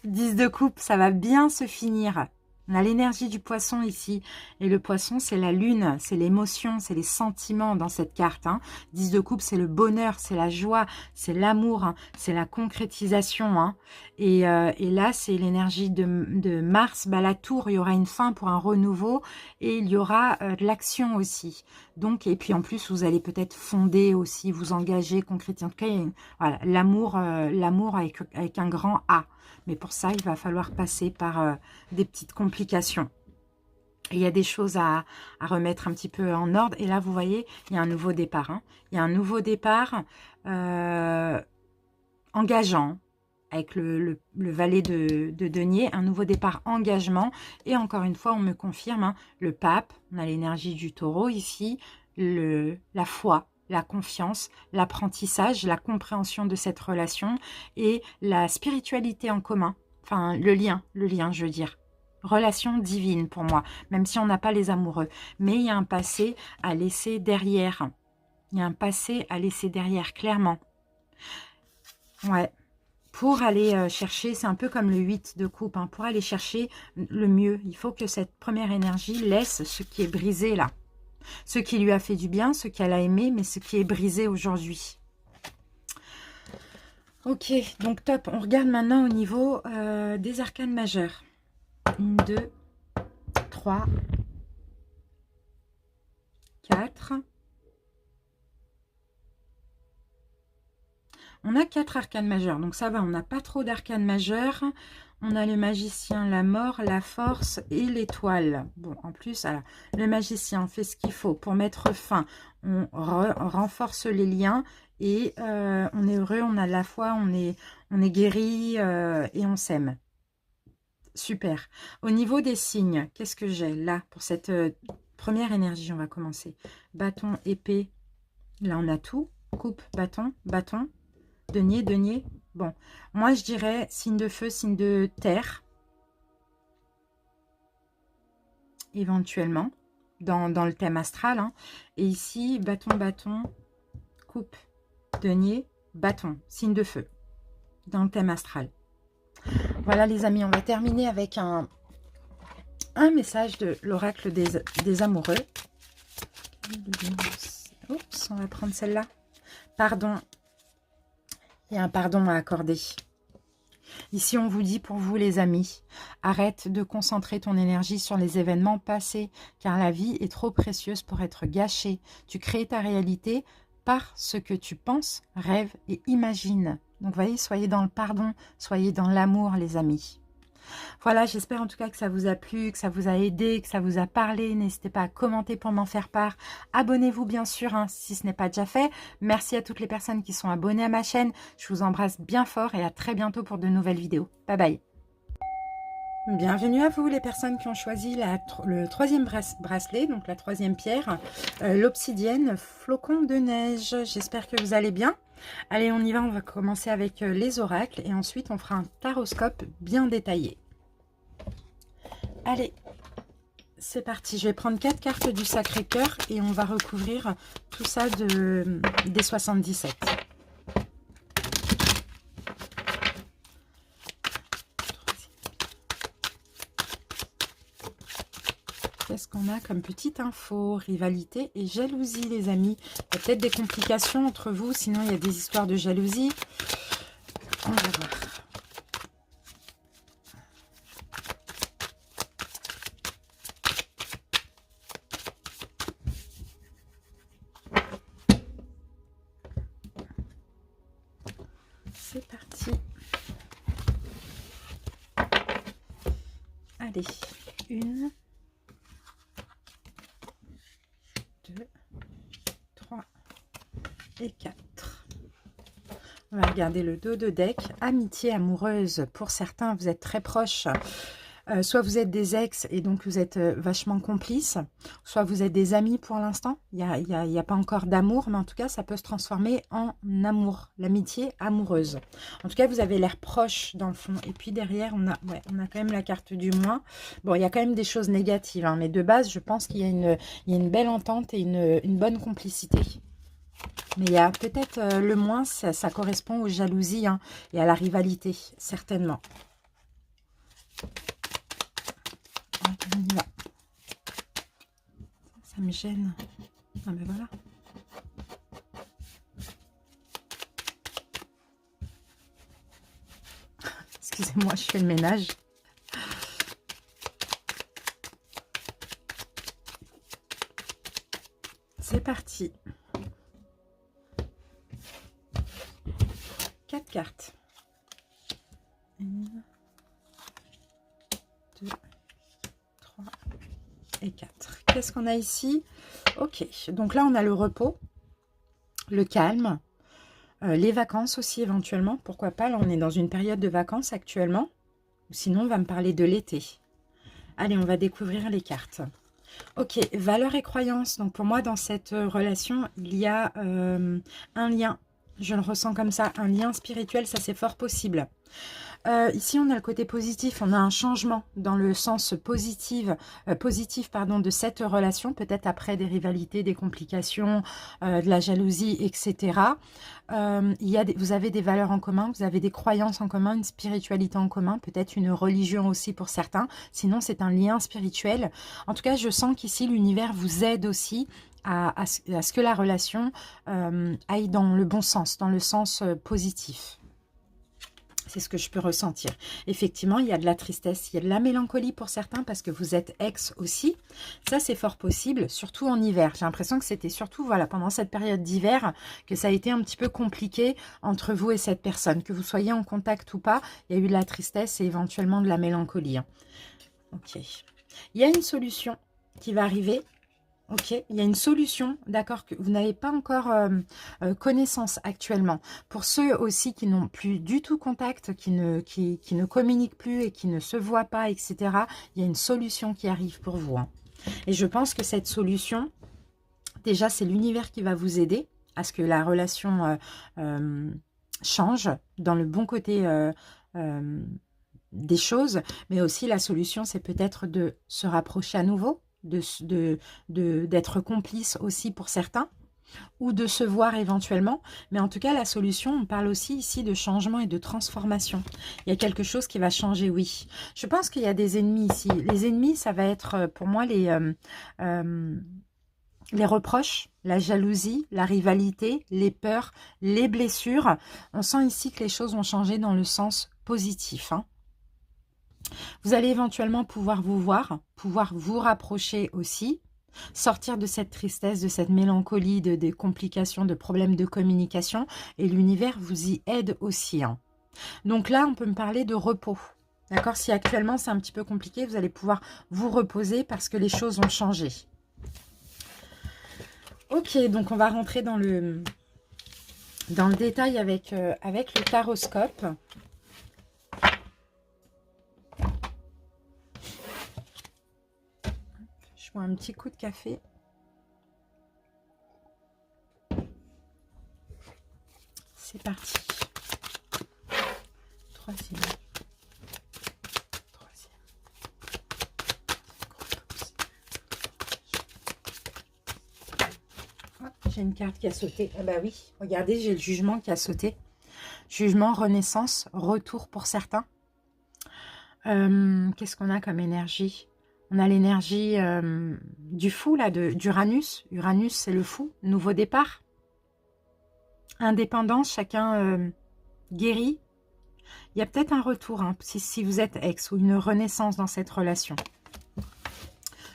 10 de coupe, ça va bien se finir. On a l'énergie du poisson ici. Et le poisson, c'est la lune, c'est l'émotion, c'est les sentiments dans cette carte, hein. 10 de coupe, c'est le bonheur, c'est la joie, c'est l'amour, hein, c'est la concrétisation, hein. Et là, c'est l'énergie de Mars. Bah, la tour, il y aura une fin pour un renouveau. Et il y aura de l'action aussi. Donc, et puis en plus, vous allez peut-être fonder aussi, vous engager, concrétiser. En tout cas, voilà, l'amour avec un grand A. Mais pour ça, il va falloir passer par des petites complications. Et il y a des choses à remettre un petit peu en ordre. Et là, vous voyez, il y a un nouveau départ, hein. Il y a un nouveau départ engageant, avec le valet de denier. Un nouveau départ engagement. Et encore une fois, on me confirme, hein, le pape, on a l'énergie du taureau ici, la foi, la confiance, l'apprentissage, la compréhension de cette relation et la spiritualité en commun. Enfin, le lien, je veux dire. Relation divine pour moi, même si on n'a pas les amoureux. Mais il y a un passé à laisser derrière. Il y a un passé à laisser derrière, clairement. Ouais. Pour aller chercher, c'est un peu comme le 8 de coupe, hein, pour aller chercher le mieux. Il faut que cette première énergie laisse ce qui est brisé là. Ce qui lui a fait du bien, ce qu'elle a aimé, mais ce qui est brisé aujourd'hui. Ok, donc top. On regarde maintenant au niveau des arcanes majeures. 1, 2, 3, 4. On a 4 arcanes majeures, donc ça va, on n'a pas trop d'arcanes majeures. On a le magicien, la mort, la force et l'étoile. Bon, en plus, alors, le magicien fait ce qu'il faut pour mettre fin. On renforce les liens et on est heureux, on a la foi, on est guéri et on s'aime. Super. Au niveau des signes, qu'est-ce que j'ai là pour cette première énergie? On va commencer. Bâton, épée. Là, on a tout. Coupe, bâton, bâton. Denier, denier. Bon, moi je dirais signe de feu, signe de terre. Éventuellement, dans le thème astral, hein. Et ici, bâton, bâton, coupe, denier, bâton, signe de feu. Dans le thème astral. Voilà les amis, on va terminer avec un message de l'oracle des amoureux. Oups, on va prendre celle-là. Pardon. Il y a un pardon à accorder. Ici, on vous dit pour vous, les amis, arrête de concentrer ton énergie sur les événements passés, car la vie est trop précieuse pour être gâchée. Tu crées ta réalité par ce que tu penses, rêves et imagines. Donc, voyez, soyez dans le pardon, soyez dans l'amour, les amis. Voilà, j'espère en tout cas que ça vous a plu, que ça vous a aidé, que ça vous a parlé. N'hésitez pas à commenter pour m'en faire part. Abonnez-vous bien sûr, hein, si ce n'est pas déjà fait. Merci à toutes les personnes qui sont abonnées à ma chaîne. Je vous embrasse bien fort et à très bientôt pour de nouvelles vidéos. Bye bye. Bienvenue à vous les personnes qui ont choisi le troisième bracelet, donc la troisième pierre, l'obsidienne flocon de neige. J'espère que vous allez bien. Allez, on y va, on va commencer avec les oracles et ensuite on fera un taroscope bien détaillé. Allez, c'est parti. Je vais prendre 4 cartes du Sacré-Cœur et on va recouvrir tout ça des 77. Qu'est-ce qu'on a comme petite info? Rivalité et jalousie, les amis. Il y a peut-être des complications entre vous, sinon il y a des histoires de jalousie. On va voir. C'est parti. Allez, 1, 2, 3 et 4. On va regarder le dos de deck. Amitié amoureuse. Pour certains, vous êtes très proches. Soit vous êtes des ex et donc vous êtes vachement complices. Soit vous êtes des amis pour l'instant. Il n'y a pas encore d'amour, mais en tout cas, ça peut se transformer en amour. L'amitié amoureuse. En tout cas, vous avez l'air proche dans le fond. Et puis derrière, on a quand même la carte du moins. Bon, il y a quand même des choses négatives. Hein, mais de base, je pense qu'il y a une belle entente et une bonne complicité. Mais il y a peut-être le moins, ça correspond aux jalousies hein, et à la rivalité, certainement. On y va. Ça me gêne. Ah ben voilà. Excusez-moi, je fais le ménage. C'est parti. 4 cartes. 1, 2, 3 et 4. Qu'est-ce qu'on a ici? Ok, donc là on a le repos, le calme, les vacances aussi éventuellement. Pourquoi pas, là on est dans une période de vacances actuellement. Ou sinon on va me parler de l'été. Allez, on va découvrir les cartes. Ok, valeurs et croyances. Donc pour moi dans cette relation, il y a un lien. Je le ressens comme ça, un lien spirituel, ça c'est fort possible. Ici, on a le côté positif, on a un changement dans le sens positif de cette relation, peut-être après des rivalités, des complications, de la jalousie, etc. Vous avez des valeurs en commun, vous avez des croyances en commun, une spiritualité en commun, peut-être une religion aussi pour certains. Sinon, c'est un lien spirituel. En tout cas, je sens qu'ici, l'univers vous aide aussi à ce que la relation aille dans le bon sens, dans le sens positif. C'est ce que je peux ressentir. Effectivement, il y a de la tristesse, il y a de la mélancolie pour certains parce que vous êtes ex aussi. Ça, c'est fort possible, surtout en hiver. J'ai l'impression que c'était surtout voilà, pendant cette période d'hiver que ça a été un petit peu compliqué entre vous et cette personne. Que vous soyez en contact ou pas, il y a eu de la tristesse et éventuellement de la mélancolie. Ok. Il y a une solution qui va arriver. Ok, il y a une solution, d'accord, que vous n'avez pas encore connaissance actuellement. Pour ceux aussi qui n'ont plus du tout contact, qui ne communiquent plus et qui ne se voient pas, etc., il y a une solution qui arrive pour vous. Hein. Et je pense que cette solution, déjà, c'est l'univers qui va vous aider à ce que la relation change dans le bon côté des choses. Mais aussi, la solution, c'est peut-être de se rapprocher à nouveau, d'être complice aussi pour certains, ou de se voir éventuellement. Mais en tout cas, la solution, on parle aussi ici de changement et de transformation. Il y a quelque chose qui va changer, oui. Je pense qu'il y a des ennemis ici. Les ennemis, ça va être pour moi les reproches, la jalousie, la rivalité, les peurs, les blessures. On sent ici que les choses vont changer dans le sens positif, hein. Vous allez éventuellement pouvoir vous voir, pouvoir vous rapprocher aussi, sortir de cette tristesse, de cette mélancolie, des complications, de problèmes de communication. Et l'univers vous y aide aussi. Hein. Donc là, on peut me parler de repos. D'accord? Si actuellement c'est un petit peu compliqué, vous allez pouvoir vous reposer parce que les choses ont changé. Ok, donc on va rentrer dans le détail avec le taroscope. Je bois un petit coup de café. C'est parti. Troisième. J'ai une carte qui a sauté. Ah bah oui, regardez, j'ai le jugement qui a sauté. Jugement, renaissance, retour pour certains. Qu'est-ce qu'on a comme énergie? On a l'énergie du fou, là, d'Uranus. Uranus, c'est le fou. Nouveau départ. Indépendance, chacun guérit. Il y a peut-être un retour, hein, si vous êtes ex, ou une renaissance dans cette relation.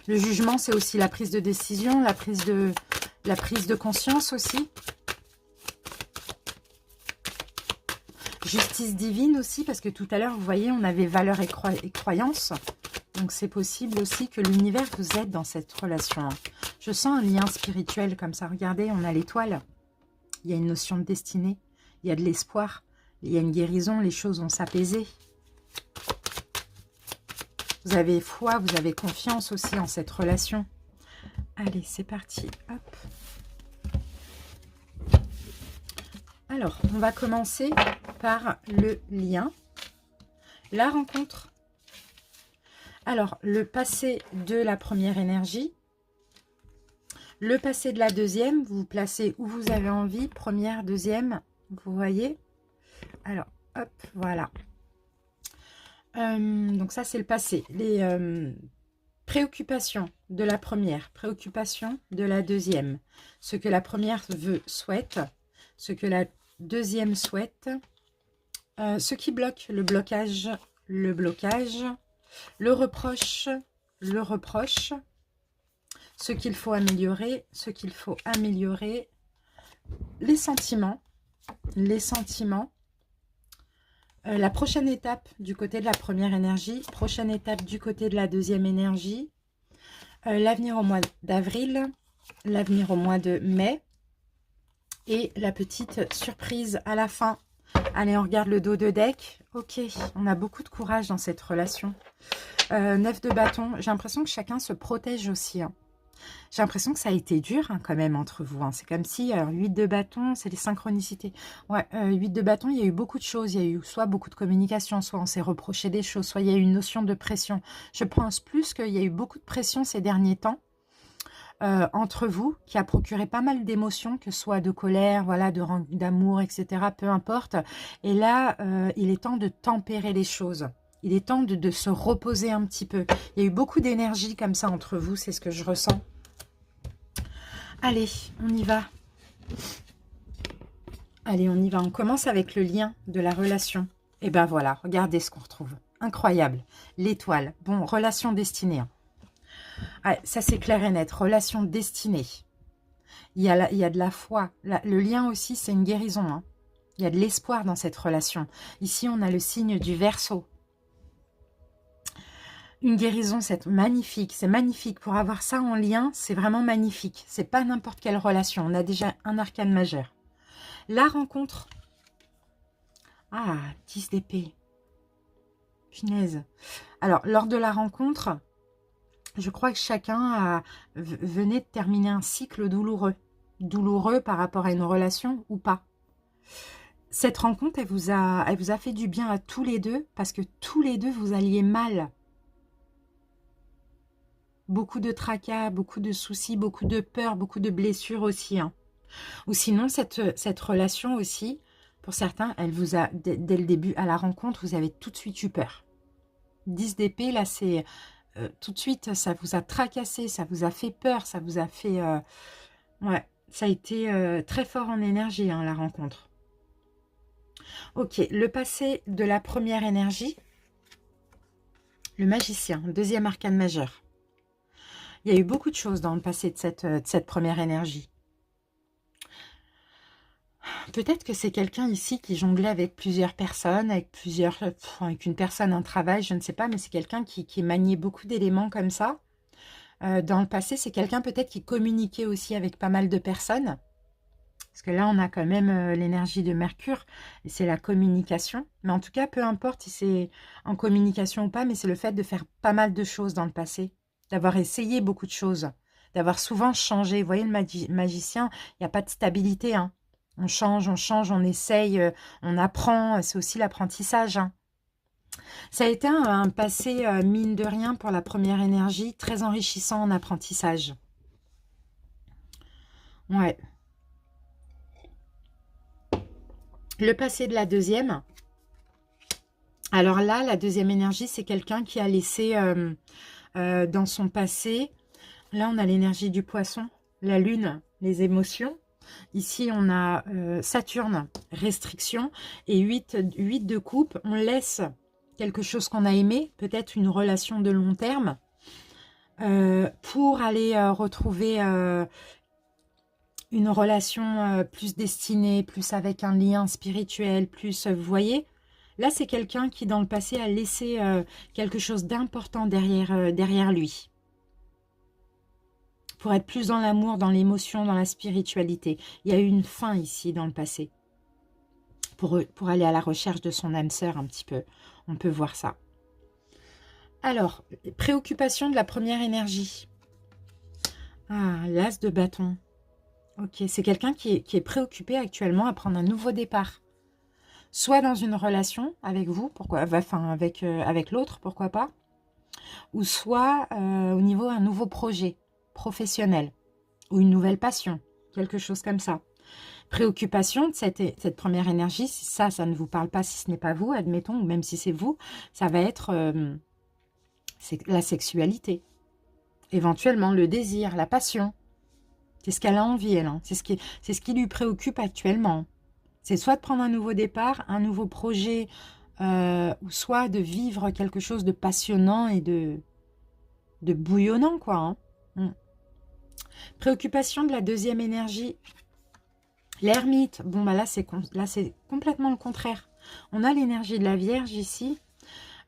Le jugement, c'est aussi la prise de décision, la prise de conscience aussi. Justice divine aussi, parce que tout à l'heure, vous voyez, on avait valeur et croyance. Donc, c'est possible aussi que l'univers vous aide dans cette relation. Je sens un lien spirituel comme ça. Regardez, on a l'étoile. Il y a une notion de destinée. Il y a de l'espoir. Il y a une guérison. Les choses vont s'apaiser. Vous avez foi, vous avez confiance aussi en cette relation. Allez, c'est parti. Hop. Alors, on va commencer par le lien. La rencontre. Alors, le passé de la première énergie. Le passé de la deuxième. Vous vous placez où vous avez envie. Première, deuxième. Vous voyez. Alors, hop, voilà. Donc ça, c'est le passé. Les préoccupations de la première. Préoccupations de la deuxième. Ce que la première veut, souhaite. Ce que la deuxième souhaite. Ce qui bloque. Le blocage. Le blocage. Le reproche. Le reproche. Ce qu'il faut améliorer. Ce qu'il faut améliorer. Les sentiments. Les sentiments. La prochaine étape du côté de la première énergie, prochaine étape du côté de la deuxième énergie, l'avenir au mois d'avril, l'avenir au mois de mai et la petite surprise à la fin. Allez, on regarde le dos de deck. Ok, on a beaucoup de courage dans cette relation. 9 de bâton, j'ai l'impression que chacun se protège aussi. Hein. J'ai l'impression que ça a été dur hein, quand même entre vous. Hein. C'est comme si, 8 de bâton, c'est les synchronicités. Ouais, 8 de bâton, il y a eu beaucoup de choses. Il y a eu soit beaucoup de communication, soit on s'est reproché des choses, soit il y a eu une notion de pression. Je pense plus qu'il y a eu beaucoup de pression ces derniers temps entre vous, qui a procuré pas mal d'émotions, que ce soit de colère, voilà, d'amour, etc. Peu importe. Et là, il est temps de tempérer les choses. Il est temps de se reposer un petit peu. Il y a eu beaucoup d'énergie comme ça entre vous, c'est ce que je ressens. Allez, on y va. Allez, on y va. On commence avec le lien de la relation. Et ben voilà, regardez ce qu'on retrouve. Incroyable. L'étoile. Bon, relation destinée. Hein. Ah, ça, c'est clair et net. Relation destinée. Il y a de la foi. Le lien aussi, c'est une guérison. Hein. Il y a de l'espoir dans cette relation. Ici, on a le signe du Verseau. Une guérison, c'est magnifique. C'est magnifique. Pour avoir ça en lien, c'est vraiment magnifique. C'est pas n'importe quelle relation. On a déjà un arcane majeur. La rencontre. Ah, 10 d'épée. Punaise. Alors, lors de la rencontre, je crois que chacun venait de terminer un cycle douloureux. Douloureux par rapport à une relation ou pas. Cette rencontre, elle vous a fait du bien à tous les deux parce que tous les deux, vous alliez mal. Beaucoup de tracas, beaucoup de soucis, beaucoup de peurs, beaucoup de blessures aussi. Hein. Ou sinon, cette relation aussi, pour certains, elle vous a, dès le début, à la rencontre, vous avez tout de suite eu peur. 10 d'épée, là, c'est tout de suite, ça vous a tracassé, ça vous a fait peur, ça vous a fait... ouais, ça a été très fort en énergie, hein, la rencontre. Ok, le passé de la première énergie, le magicien, deuxième arcane majeur. Il y a eu beaucoup de choses dans le passé de cette première énergie. Peut-être que c'est quelqu'un ici qui jonglait avec plusieurs personnes, avec une personne, un travail, je ne sais pas, mais c'est quelqu'un qui maniait beaucoup d'éléments comme ça. Dans le passé, c'est quelqu'un peut-être qui communiquait aussi avec pas mal de personnes. Parce que là, on a quand même l'énergie de Mercure, et c'est la communication. Mais en tout cas, peu importe si c'est en communication ou pas, mais c'est le fait de faire pas mal de choses dans le passé. d'avoir essayé beaucoup de choses, d'avoir souvent changé. Vous voyez, le magicien, il n'y a pas de stabilité, hein. On change, on essaye, on apprend. C'est aussi l'apprentissage, hein. Ça a été un passé, mine de rien, pour la première énergie, très enrichissant en apprentissage. Ouais. Le passé de la deuxième. Alors là, la deuxième énergie, c'est quelqu'un qui a laissé dans son passé. Là, on a l'énergie du poisson, la lune, les émotions. Ici, on a Saturne, restriction. Et 8 de coupe, on laisse quelque chose qu'on a aimé, peut-être une relation de long terme, pour aller retrouver une relation plus destinée, plus avec un lien spirituel, plus, vous voyez. Là, c'est quelqu'un qui, dans le passé, a laissé quelque chose d'important derrière lui. Pour être plus dans l'amour, dans l'émotion, dans la spiritualité. Il y a eu une fin ici, dans le passé. Pour aller à la recherche de son âme sœur, un petit peu. On peut voir ça. Alors, préoccupation de la première énergie. Ah, l'as de bâton. Ok, c'est quelqu'un qui est préoccupé actuellement à prendre un nouveau départ. Soit dans une relation avec vous, enfin avec l'autre, pourquoi pas. Ou soit au niveau d'un nouveau projet professionnel. Ou une nouvelle passion, quelque chose comme ça. Préoccupation de cette première énergie, si ça ne vous parle pas, si ce n'est pas vous, admettons, ou même si c'est vous, ça va être la sexualité. Éventuellement, le désir, la passion. C'est ce qu'elle a envie, elle. Hein. C'est ce qui lui préoccupe actuellement. C'est soit de prendre un nouveau départ, un nouveau projet, ou soit de vivre quelque chose de passionnant et de bouillonnant, quoi. Hein. Préoccupation de la deuxième énergie. L'ermite. Bon, bah là, c'est complètement le contraire. On a l'énergie de la Vierge ici.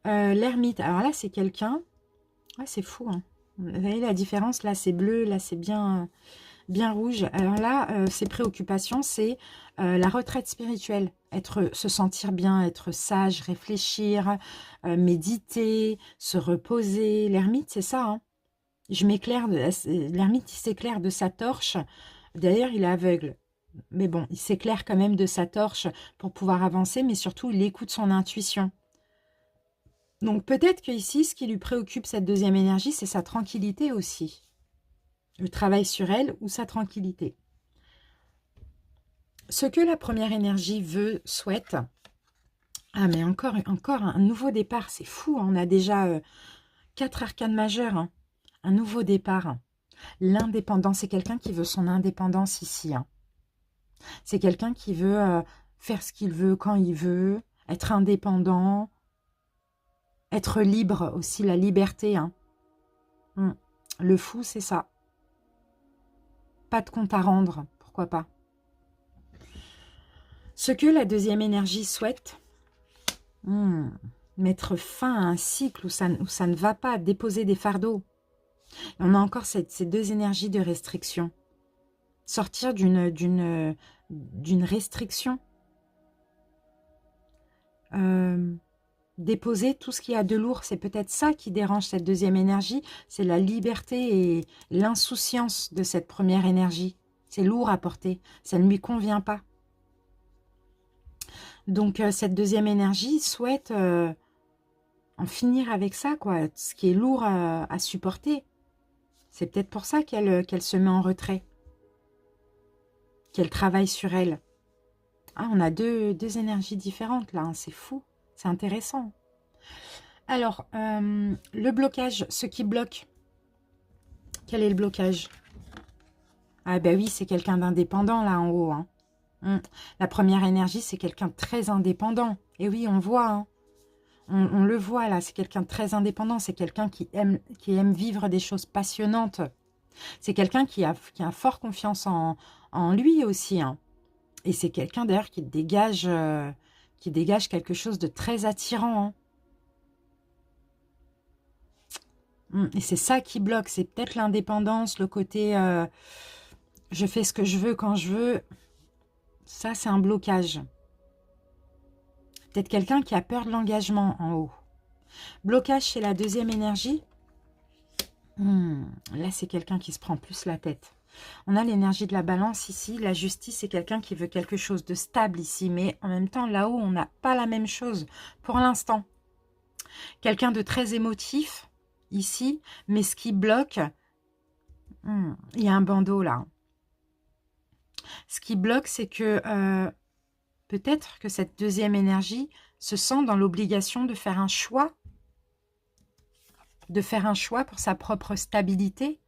L'ermite. Alors là, c'est quelqu'un... Ouais, c'est fou, hein. Vous voyez la différence? Là, c'est bleu. Là, c'est bien rouge. Alors là, ses préoccupations, c'est la retraite spirituelle. Se sentir bien, être sage, réfléchir, méditer, se reposer. L'ermite, c'est ça, hein. L'ermite, il s'éclaire de sa torche. D'ailleurs, il est aveugle. Mais bon, il s'éclaire quand même de sa torche pour pouvoir avancer, mais surtout, il écoute son intuition. Donc, peut-être qu'ici, ce qui lui préoccupe, cette deuxième énergie, c'est sa tranquillité aussi. Le travail sur elle ou sa tranquillité. Ce que la première énergie veut, souhaite... Ah, mais encore un nouveau départ, c'est fou. Hein. On a déjà 4 arcanes majeures. Hein. Un nouveau départ. L'indépendance, c'est quelqu'un qui veut son indépendance ici. Hein. C'est quelqu'un qui veut faire ce qu'il veut, quand il veut, être indépendant, être libre aussi, la liberté. Hein. Le fou, c'est ça. Pas de compte à rendre, pourquoi pas. Ce que la deuxième énergie souhaite, mettre fin à un cycle où ça ne va pas, déposer des fardeaux. Et on a encore ces deux énergies de restriction. Sortir d'une restriction. Déposer tout ce qu'il y a de lourd. C'est peut-être ça qui dérange cette deuxième énergie. C'est la liberté et l'insouciance de cette première énergie. C'est lourd à porter. Ça ne lui convient pas. Donc, cette deuxième énergie souhaite en finir avec ça, quoi. Ce qui est lourd à supporter. C'est peut-être pour ça qu'elle se met en retrait. Qu'elle travaille sur elle. Ah, on a deux énergies différentes, là. Hein, c'est fou. C'est intéressant. Alors, le blocage, ce qui bloque. Quel est le blocage? Ah, ben oui, c'est quelqu'un d'indépendant, là, en haut. Hein. La première énergie, c'est quelqu'un de très indépendant. Et oui, on voit, hein. On le voit là, c'est quelqu'un de très indépendant, c'est quelqu'un qui aime vivre des choses passionnantes. C'est quelqu'un qui a fort confiance en lui aussi. Hein. Et c'est quelqu'un d'ailleurs qui dégage quelque chose de très attirant. Hein. Et c'est ça qui bloque, c'est peut-être l'indépendance, le côté je fais ce que je veux quand je veux. Ça, c'est un blocage. Peut-être quelqu'un qui a peur de l'engagement en haut. Blocage chez la deuxième énergie. Là, c'est quelqu'un qui se prend plus la tête. On a l'énergie de la balance ici. La justice, c'est quelqu'un qui veut quelque chose de stable ici. Mais en même temps, là-haut, on n'a pas la même chose pour l'instant. Quelqu'un de très émotif ici. Mais ce qui bloque... il y a un bandeau là. Ce qui bloque, c'est que peut-être que cette deuxième énergie se sent dans l'obligation de faire un choix. De faire un choix pour sa propre stabilité.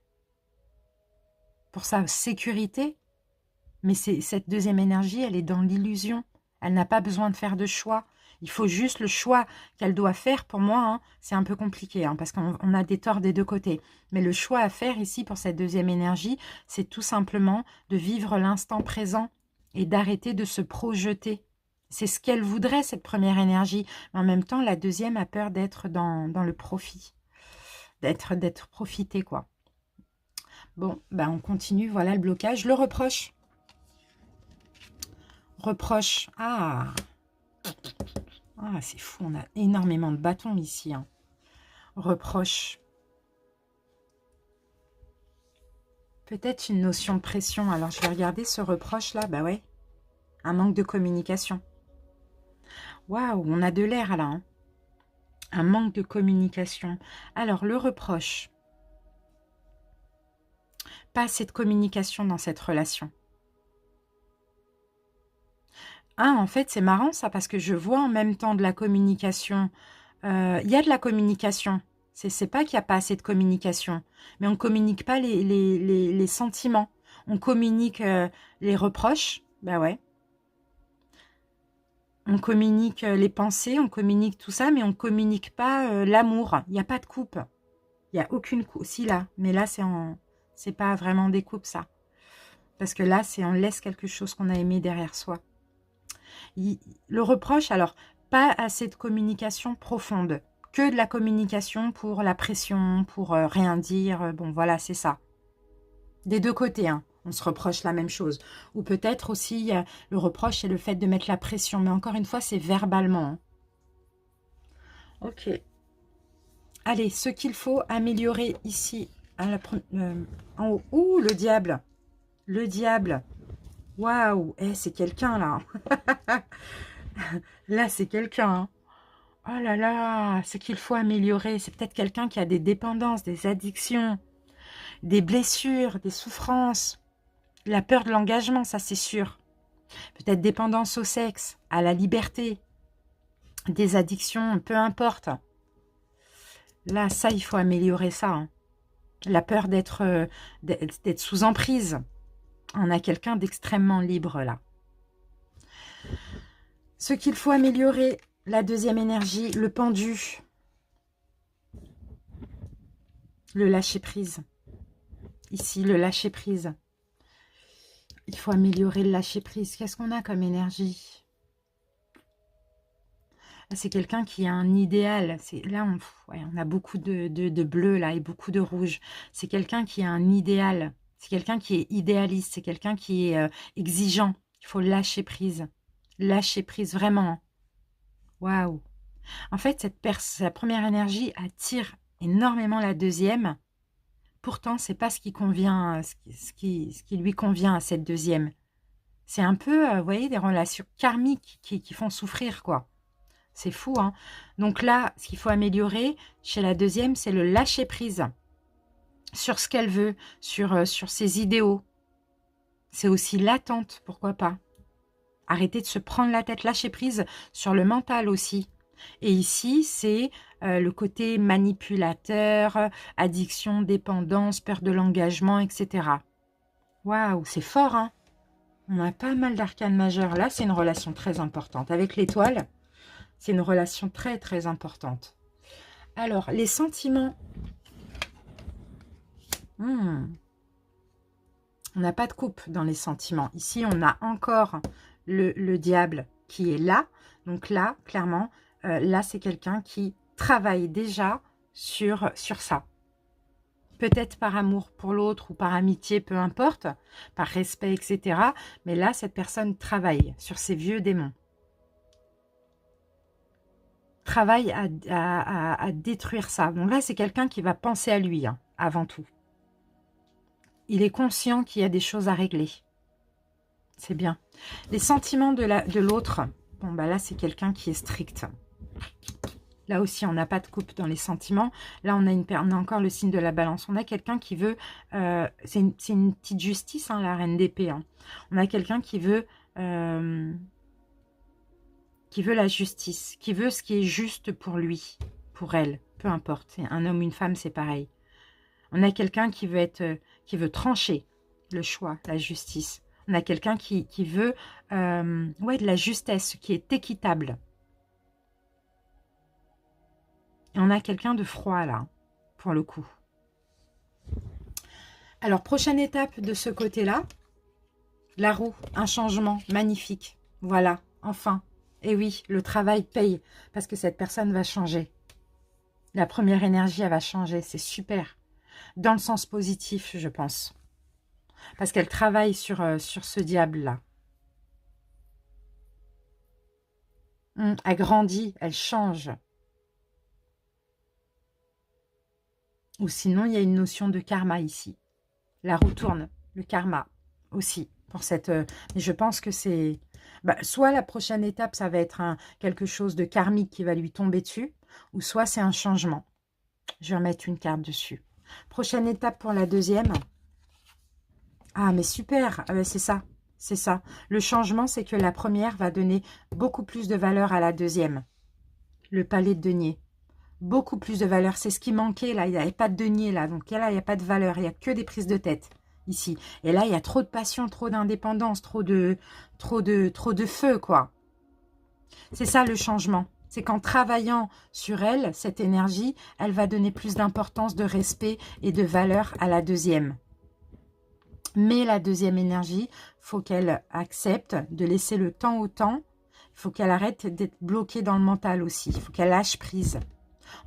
Pour sa sécurité. Mais cette deuxième énergie, elle est dans l'illusion. Elle n'a pas besoin de faire de choix. Il faut juste le choix qu'elle doit faire. Pour moi, hein, c'est un peu compliqué, hein, parce qu'on a des torts des deux côtés. Mais le choix à faire ici pour cette deuxième énergie, c'est tout simplement de vivre l'instant présent et d'arrêter de se projeter. C'est ce qu'elle voudrait, cette première énergie. Mais en même temps, la deuxième a peur d'être dans le profit. D'être profité, quoi. Bon, ben on continue. Voilà le blocage. Le reproche. Reproche. Ah, c'est fou. On a énormément de bâtons ici. Hein. Reproche. Peut-être une notion de pression. Alors, je vais regarder ce reproche-là. Bah ouais. Un manque de communication. Waouh, on a de l'air là. Hein. Un manque de communication. Alors, le reproche. Pas assez de communication dans cette relation. Ah, en fait, c'est marrant ça, parce que je vois en même temps de la communication. Il y a de la communication. C'est pas qu'il n'y a pas assez de communication. Mais on ne communique pas les sentiments. On communique les reproches. Ben ouais. On communique les pensées, on communique tout ça, mais on ne communique pas l'amour. Il n'y a pas de coupe. Il n'y a aucune coupe. Si, là. Mais là, c'est pas vraiment des coupes, ça. Parce que là, on laisse quelque chose qu'on a aimé derrière soi. Le reproche, alors, pas assez de communication profonde. Que de la communication pour la pression, pour rien dire. Bon, voilà, c'est ça. Des deux côtés, hein. On se reproche la même chose. Ou peut-être aussi, le reproche, c'est le fait de mettre la pression. Mais encore une fois, c'est verbalement. Hein. Ok. Allez, ce qu'il faut améliorer ici, en haut. Ouh, le diable. Le diable. Waouh. C'est quelqu'un, là. Là, c'est quelqu'un. Hein. Oh là là, ce qu'il faut améliorer, c'est peut-être quelqu'un qui a des dépendances, des addictions, des blessures, des souffrances. La peur de l'engagement, ça c'est sûr. Peut-être dépendance au sexe, à la liberté, des addictions, peu importe. Là, ça, il faut améliorer ça. Hein. La peur d'être sous emprise. On a quelqu'un d'extrêmement libre là. Ce qu'il faut améliorer, la deuxième énergie, le pendu. Le lâcher-prise. Ici, le lâcher-prise. Il faut améliorer le lâcher-prise. Qu'est-ce qu'on a comme énergie? C'est quelqu'un qui a un idéal. Là, on a beaucoup de bleu là et beaucoup de rouge. C'est quelqu'un qui a un idéal. C'est quelqu'un qui est idéaliste. C'est quelqu'un qui est exigeant. Il faut lâcher prise. Lâcher prise, vraiment. Waouh. En fait, sa première énergie attire énormément la deuxième. Pourtant, c'est pas ce qui convient, ce qui lui convient à cette deuxième. C'est un peu, vous voyez, des relations karmiques qui font souffrir, quoi. C'est fou, hein. Donc là, ce qu'il faut améliorer chez la deuxième, c'est le lâcher-prise sur ce qu'elle veut, sur ses idéaux. C'est aussi l'attente, pourquoi pas. Arrêter de se prendre la tête, lâcher-prise sur le mental aussi. Et ici, c'est le côté manipulateur, addiction, dépendance, peur de l'engagement, etc. Waouh, c'est fort, hein. On a pas mal d'arcanes majeures. Là, c'est une relation très importante. Avec l'étoile, c'est une relation très, très importante. Alors, les sentiments. On n'a pas de coupe dans les sentiments. Ici, on a encore le diable qui est là. Donc là, clairement, là, c'est quelqu'un qui travaille déjà sur ça. Peut-être par amour pour l'autre ou par amitié, peu importe, par respect, etc. Mais là, cette personne travaille sur ses vieux démons. Travaille à détruire ça. Donc là, c'est quelqu'un qui va penser à lui, hein, avant tout. Il est conscient qu'il y a des choses à régler. C'est bien. Les sentiments de l'autre, bon, bah là, c'est quelqu'un qui est strict. Là aussi, on n'a pas de coupe dans les sentiments. Là, on a encore le signe de la balance. On a quelqu'un qui veut... c'est une petite justice, hein, la reine d'épée. Hein. On a quelqu'un qui veut la justice, qui veut ce qui est juste pour lui, pour elle. Peu importe. Un homme, une femme, c'est pareil. On a quelqu'un qui veut trancher le choix, la justice. On a quelqu'un qui veut de la justesse, qui est équitable. Et on a quelqu'un de froid, là, pour le coup. Alors, prochaine étape de ce côté-là, la roue, un changement magnifique. Voilà, enfin. Et oui, le travail paye, parce que cette personne va changer. La première énergie, elle va changer, c'est super. Dans le sens positif, je pense. Parce qu'elle travaille sur ce diable-là. Elle grandit, elle change. Ou sinon, il y a une notion de karma ici. La roue tourne, le karma aussi. Pour cette, mais je pense que c'est... soit la prochaine étape, ça va être quelque chose de karmique qui va lui tomber dessus, ou soit c'est un changement. Je vais remettre une carte dessus. Prochaine étape pour la deuxième. Ah, mais super, c'est ça, c'est ça. Le changement, c'est que la première va donner beaucoup plus de valeur à la deuxième. Le palais de denier. Beaucoup plus de valeur. C'est ce qui manquait, là. Il n'y avait pas de denier, là. Donc là, il n'y a pas de valeur. Il n'y a que des prises de tête, ici. Et là, il y a trop de passion, trop d'indépendance, trop de feu, quoi. C'est ça, le changement. C'est qu'en travaillant sur elle, cette énergie, elle va donner plus d'importance, de respect et de valeur à la deuxième. Mais la deuxième énergie, il faut qu'elle accepte de laisser le temps au temps. Il faut qu'elle arrête d'être bloquée dans le mental aussi. Il faut qu'elle lâche prise.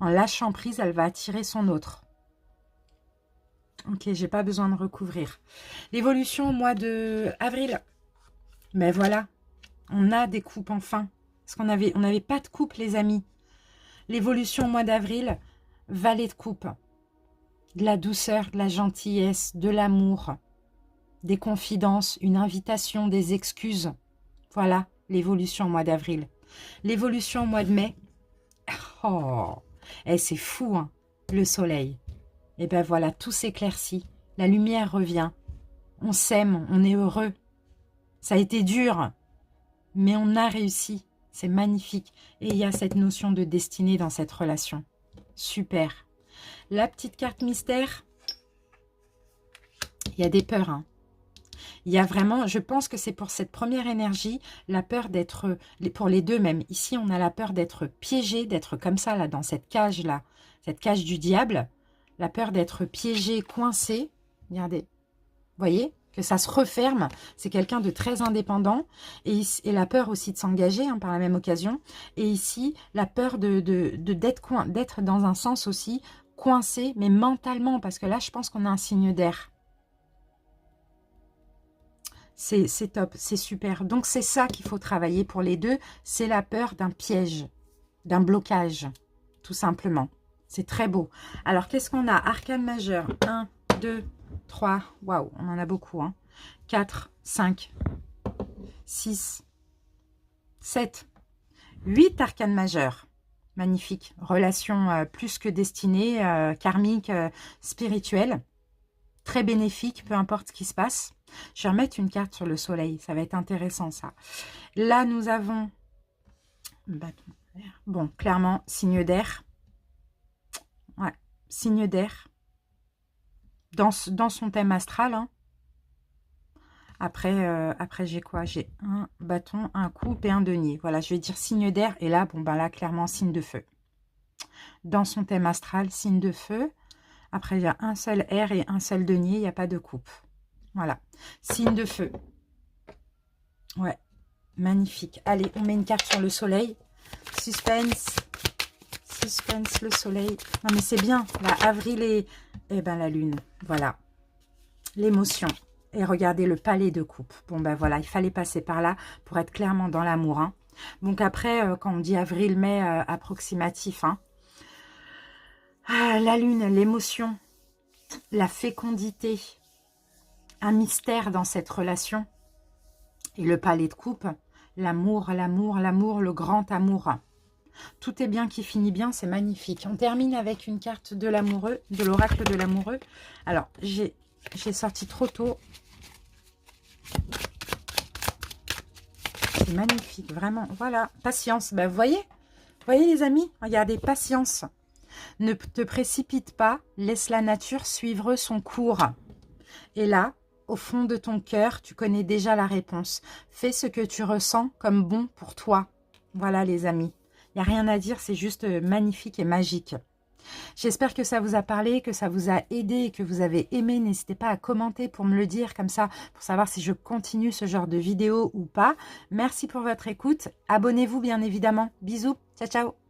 En lâchant prise, elle va attirer son autre. Ok, j'ai pas besoin de recouvrir. L'évolution au mois de avril. Mais voilà, on a des coupes enfin. Parce qu'on n'avait pas de coupe, les amis. L'évolution au mois d'avril, valet de coupe. De la douceur, de la gentillesse, de l'amour, des confidences, une invitation, des excuses. Voilà, l'évolution au mois d'avril. L'évolution au mois de mai. Oh, c'est fou, hein, le soleil. Et ben voilà, tout s'éclaircit. La lumière revient. On s'aime, on est heureux. Ça a été dur, mais on a réussi. C'est magnifique. Et il y a cette notion de destinée dans cette relation. Super. La petite carte mystère. Il y a des peurs, hein. Il y a vraiment, je pense que c'est pour cette première énergie, la peur d'être, pour les deux même. Ici, on a la peur d'être piégé, d'être comme ça, là, dans cette cage-là. Cette cage du diable. La peur d'être piégé, coincé. Regardez. Vous voyez que ça se referme. C'est quelqu'un de très indépendant. Et la peur aussi de s'engager, hein, par la même occasion. Et ici, la peur d'être dans un sens aussi coincé, mais mentalement. Parce que là, je pense qu'on a un signe d'air. C'est top, c'est super. Donc, c'est ça qu'il faut travailler pour les deux. C'est la peur d'un piège, d'un blocage, tout simplement. C'est très beau. Alors, qu'est-ce qu'on a? Arcane majeur. 1, 2, 3. Waouh, on en a beaucoup. Hein. 4, 5, 6, 7, 8 arcanes majeurs. Magnifique. Relation plus que destinée, karmique, spirituelle. Très bénéfique, peu importe ce qui se passe. Je vais remettre une carte sur le soleil. Ça va être intéressant, ça. Là, nous avons... Bon, clairement, signe d'air. Ouais, signe d'air. Dans son thème astral. Hein. Après j'ai quoi? J'ai un bâton, un coupe et un denier. Voilà, je vais dire signe d'air. Et là, bon, ben là, clairement, signe de feu. Dans son thème astral, signe de feu. Après, il y a un seul air et un seul denier. Il n'y a pas de coupe. Voilà. Signe de feu. Ouais. Magnifique. Allez, on met une carte sur le soleil. Suspense. Suspense, le soleil. Non, mais c'est bien. Là, avril et ben la lune. Voilà. L'émotion. Et regardez le palais de coupe. Bon, ben voilà. Il fallait passer par là pour être clairement dans l'amour. Hein. Donc après, quand on dit avril, mai, approximatif. Hein. Ah, la lune, l'émotion. la fécondité, un mystère dans cette relation. Et le palais de coupe, l'amour, l'amour, l'amour, le grand amour. Tout est bien qui finit bien, c'est magnifique. On termine avec une carte de l'amoureux, de l'oracle de l'amoureux. Alors, j'ai sorti trop tôt. C'est magnifique, vraiment. Voilà, patience. Ben, vous voyez les amis, regardez, patience. Ne te précipite pas, laisse la nature suivre son cours. Et là, au fond de ton cœur, tu connais déjà la réponse. Fais ce que tu ressens comme bon pour toi. Voilà les amis. Il n'y a rien à dire, c'est juste magnifique et magique. J'espère que ça vous a parlé, que ça vous a aidé, que vous avez aimé. N'hésitez pas à commenter pour me le dire comme ça, pour savoir si je continue ce genre de vidéo ou pas. Merci pour votre écoute. Abonnez-vous bien évidemment. Bisous. Ciao, ciao.